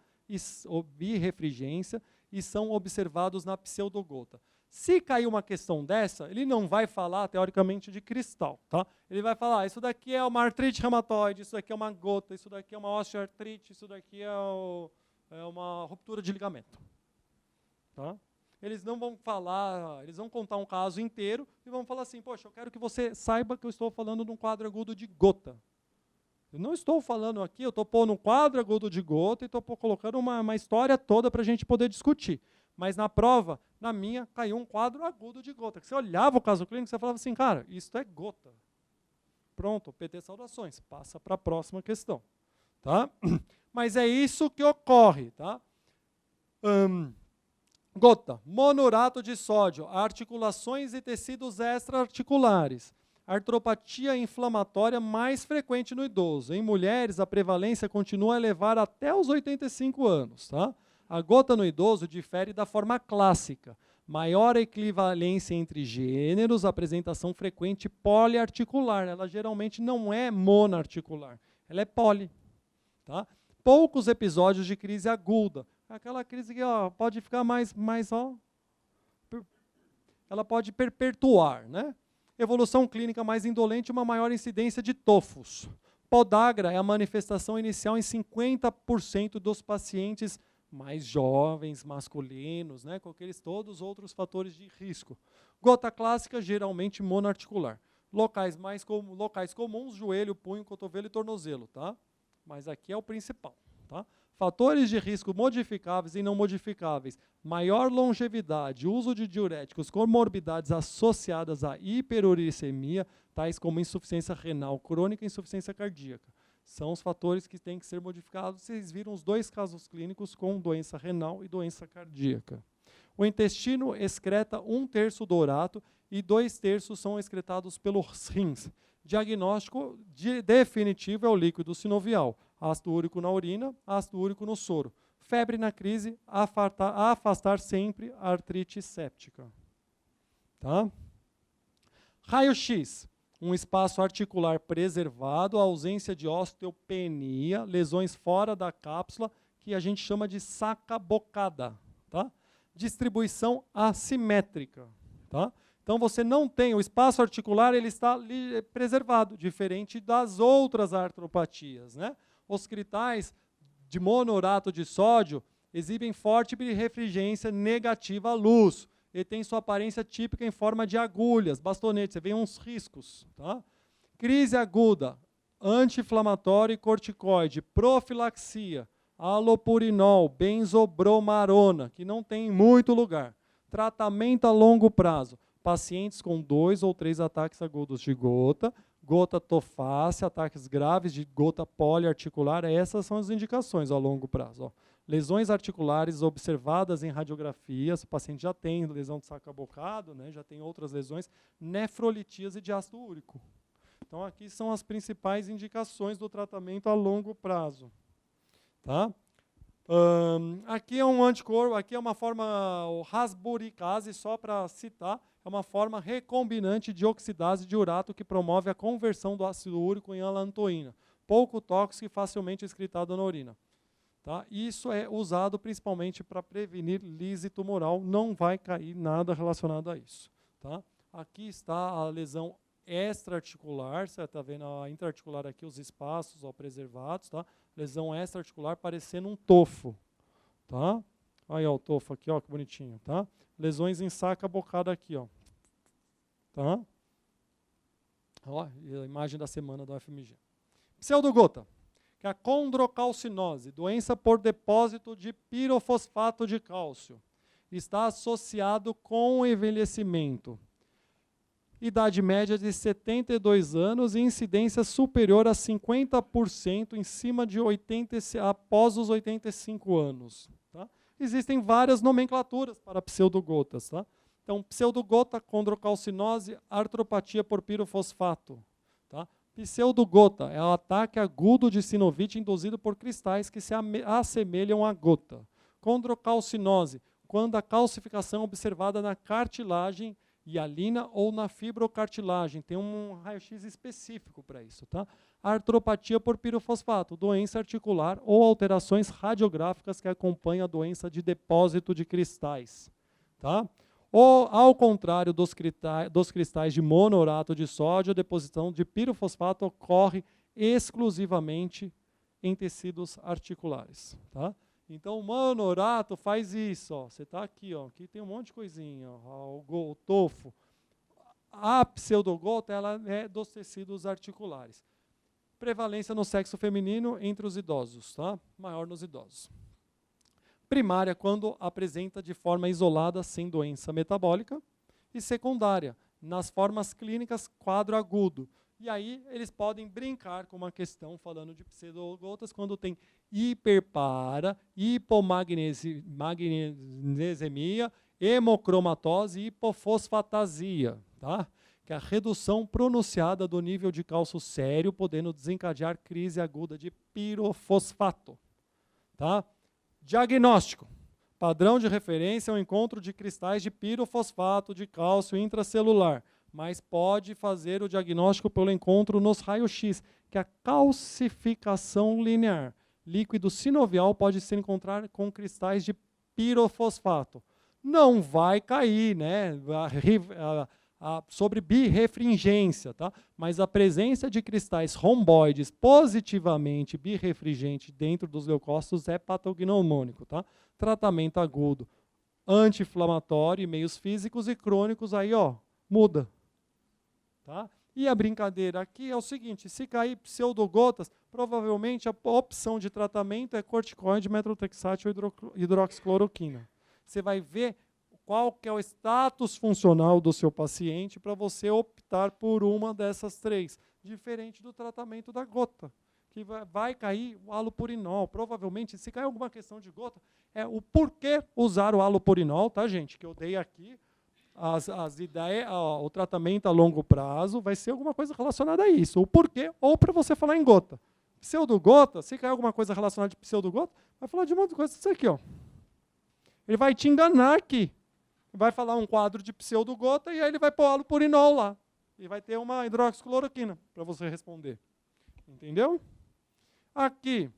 birrefringência e são observados na pseudogota. Se cair uma questão dessa, ele não vai falar, teoricamente, de cristal. Tá? Ele vai falar, isso daqui é uma artrite reumatoide, isso daqui é uma gota, isso daqui é uma osteoartrite, isso daqui é uma ruptura de ligamento. Tá? Eles não vão falar, eles vão contar um caso inteiro e vão falar assim, poxa, eu quero que você saiba que eu estou falando de um quadro agudo de gota. Eu não estou falando aqui, eu estou pondo um quadro agudo de gota e estou colocando uma história toda para a gente poder discutir. Mas na prova, na minha, caiu um quadro agudo de gota. Você olhava o caso clínico e você falava assim, cara, isso é gota. Pronto, PT saudações. Passa para a próxima questão. Tá? Mas é isso que ocorre. Tá? Gota, monourato de sódio, articulações e tecidos extra-articulares. Artropatia inflamatória mais frequente no idoso. Em mulheres, a prevalência continua a elevar até os 85 anos. Tá? A gota no idoso difere da forma clássica. Maior equivalência entre gêneros, apresentação frequente poliarticular. Ela geralmente não é monoarticular, ela é poli. Tá? Poucos episódios de crise aguda. Aquela crise que pode ficar mais ela pode perpetuar, né? Evolução clínica mais indolente, uma maior incidência de tofos. Podagra é a manifestação inicial em 50% dos pacientes mais jovens, masculinos, né, com aqueles todos os outros fatores de risco. Gota clássica, geralmente monoarticular. Locais comuns, joelho, punho, cotovelo e tornozelo, tá? Mas aqui é o principal, tá? Fatores de risco modificáveis e não modificáveis. Maior longevidade, uso de diuréticos, comorbidades associadas à hiperuricemia, tais como insuficiência renal crônica e insuficiência cardíaca. São os fatores que têm que ser modificados. Vocês viram os 2 casos clínicos com doença renal e doença cardíaca. O intestino excreta 1/3 do urato e 2/3 são excretados pelos rins. Diagnóstico definitivo é o líquido sinovial. Ácido úrico na urina, ácido úrico no soro. Febre na crise, afastar sempre a artrite séptica. Tá? Raio-X. Um espaço articular preservado, ausência de osteopenia, lesões fora da cápsula, que a gente chama de saca-bocada. Tá? Distribuição assimétrica. Tá? Então, você não tem, o espaço articular ele está preservado, diferente das outras artropatias. Né? Os critais de monourato de sódio exibem forte birrefringência negativa à luz. Ele tem sua aparência típica em forma de agulhas, bastonetes, você vê uns riscos. Tá? Crise aguda, anti-inflamatório e corticoide, profilaxia, alopurinol, benzobromarona, que não tem muito lugar. Tratamento a longo prazo, pacientes com 2 ou 3 ataques agudos de gota, gota tofácea, ataques graves de gota poliarticular, essas são as indicações a longo prazo. Ó. Lesões articulares observadas em radiografias, o paciente já tem lesão de saca-bocado, né, já tem outras lesões, nefrolitíase de ácido úrico. Então, aqui são as principais indicações do tratamento a longo prazo. Tá? Aqui é um anticorpo, aqui é uma forma, o rasburicase, só para citar, é uma forma recombinante de oxidase de urato que promove a conversão do ácido úrico em alantoína, pouco tóxico e facilmente excretado na urina. Tá? Isso é usado principalmente para prevenir lise tumoral, não vai cair nada relacionado a isso. Tá? Aqui está a lesão extraarticular, você está vendo a intraarticular aqui, os espaços preservados, tá? Lesão extraarticular parecendo um tofo. Tá? Aí, ó, o tofo aqui, ó, que bonitinho. Tá? Lesões em saca-bocada aqui. Ó. Tá? Ó, a imagem da semana do FMG. Pseudogota, que é a condrocalcinose, doença por depósito de pirofosfato de cálcio. Está associado com o envelhecimento. Idade média de 72 anos e incidência superior a 50% em cima de após os 85 anos. Tá? Existem várias nomenclaturas para pseudogotas. Tá? Então, pseudogota, condrocalcinose, artropatia por pirofosfato. Tá? Pseudogota é o ataque agudo de sinovite induzido por cristais que se assemelham à gota. Condrocalcinose, quando a calcificação é observada na cartilagem hialina ou na fibrocartilagem. Tem um raio-x específico para isso. Tá? Artropatia por pirofosfato, doença articular ou alterações radiográficas que acompanham a doença de depósito de cristais. Tá? Ou, ao contrário dos cristais de monourato de sódio, a deposição de pirofosfato ocorre exclusivamente em tecidos articulares. Tá? Então, o monourato faz isso. Ó. Você está aqui, ó. Aqui tem um monte de coisinha. Ó. O tofo. A pseudogota ela é dos tecidos articulares. Prevalência no sexo feminino entre os idosos. Tá? Maior nos idosos. Primária, quando apresenta de forma isolada, sem doença metabólica. E secundária, nas formas clínicas, quadro agudo. E aí eles podem brincar com uma questão falando de pseudogotas quando tem hiperpara, hipomagnesemia, hemocromatose e hipofosfatasia, tá? Que é a redução pronunciada do nível de cálcio sério, podendo desencadear crise aguda de pirofosfato. Tá? Diagnóstico. Padrão de referência é o encontro de cristais de pirofosfato de cálcio intracelular, mas pode fazer o diagnóstico pelo encontro nos raios-x, que é a calcificação linear. Líquido sinovial pode se encontrar com cristais de pirofosfato. Não vai cair, né? Sobre birrefringência, tá? Mas a presença de cristais romboides positivamente birrefringente dentro dos leucócitos é patognomônico, tá? Tratamento agudo, anti-inflamatório e meios físicos e crônicos, aí, ó, muda, tá? E a brincadeira aqui é o seguinte, se cair pseudogotas, provavelmente a opção de tratamento é corticoide, metrotexate ou hidroxicloroquina. Você vai ver qual que é o status funcional do seu paciente para você optar por uma dessas três, diferente do tratamento da gota, que vai cair o halopurinol. Provavelmente, se cair alguma questão de gota, é o porquê usar o halopurinol, tá, gente? Que eu dei aqui, as ideias, o tratamento a longo prazo vai ser alguma coisa relacionada a isso, o porquê, ou para você falar em gota. Pseudogota, se cair alguma coisa relacionada de pseudogota, vai falar de uma coisa disso aqui, ó. Ele vai te enganar aqui. Vai falar um quadro de pseudogota e aí ele vai pôr halopurinol lá. E vai ter uma hidroxicloroquina para você responder. Entendeu? Aqui.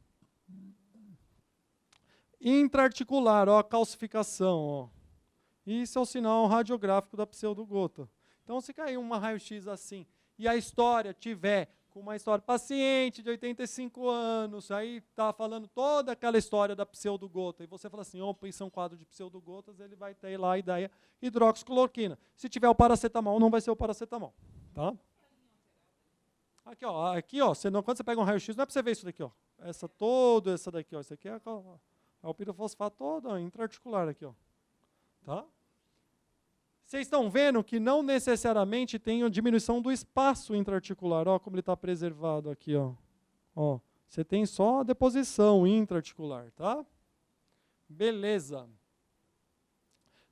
Intraarticular, ó, a calcificação. Ó. Isso é o sinal radiográfico da pseudogota. Então, se cair uma raio-x assim e a história tiver com uma história, paciente de 85 anos, aí está falando toda aquela história da pseudogota, e você fala assim, opa, isso é um quadro de pseudogotas, ele vai ter lá a ideia hidroxicloroquina. Se tiver o paracetamol, não vai ser o paracetamol. Tá? Aqui, ó, quando você pega um raio-x, não é para você ver isso daqui, ó. Essa daqui, ó. Isso aqui é o pirofosfato todo, ó, intraarticular aqui, ó. Tá? Vocês estão vendo que não necessariamente tem a diminuição do espaço intraarticular. Ó, como ele está preservado aqui. Ó. Ó, você tem só a deposição intraarticular. Tá? Beleza.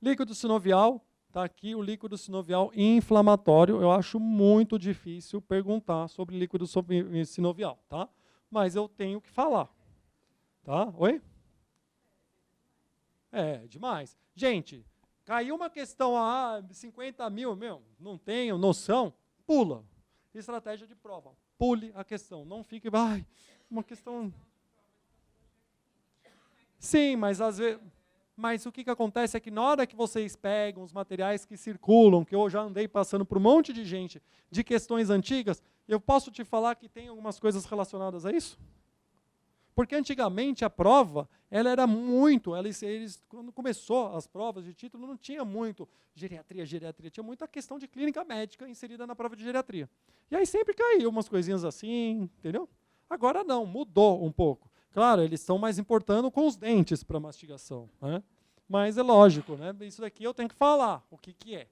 Líquido sinovial. Está aqui o líquido sinovial inflamatório. Eu acho muito difícil perguntar sobre líquido sinovial. Tá? Mas eu tenho que falar. Tá? Oi? É, demais. Gente... Caiu uma questão, 50 mil, não tenho noção, pula. Estratégia de prova, pule a questão, não fique, uma questão... Sim, mas às vezes... Mas o que acontece é que na hora que vocês pegam os materiais que circulam, que eu já andei passando por um monte de gente, de questões antigas, eu posso te falar que tem algumas coisas relacionadas a isso? Porque antigamente a prova, ela era muito, quando começou as provas de título, não tinha muito geriatria, tinha muita questão de clínica médica inserida na prova de geriatria. E aí sempre caiu umas coisinhas assim, entendeu? Agora não, mudou um pouco. Claro, eles estão mais importando com os dentes para mastigação, né? Mas é lógico, né? Isso daqui eu tenho que falar o que é.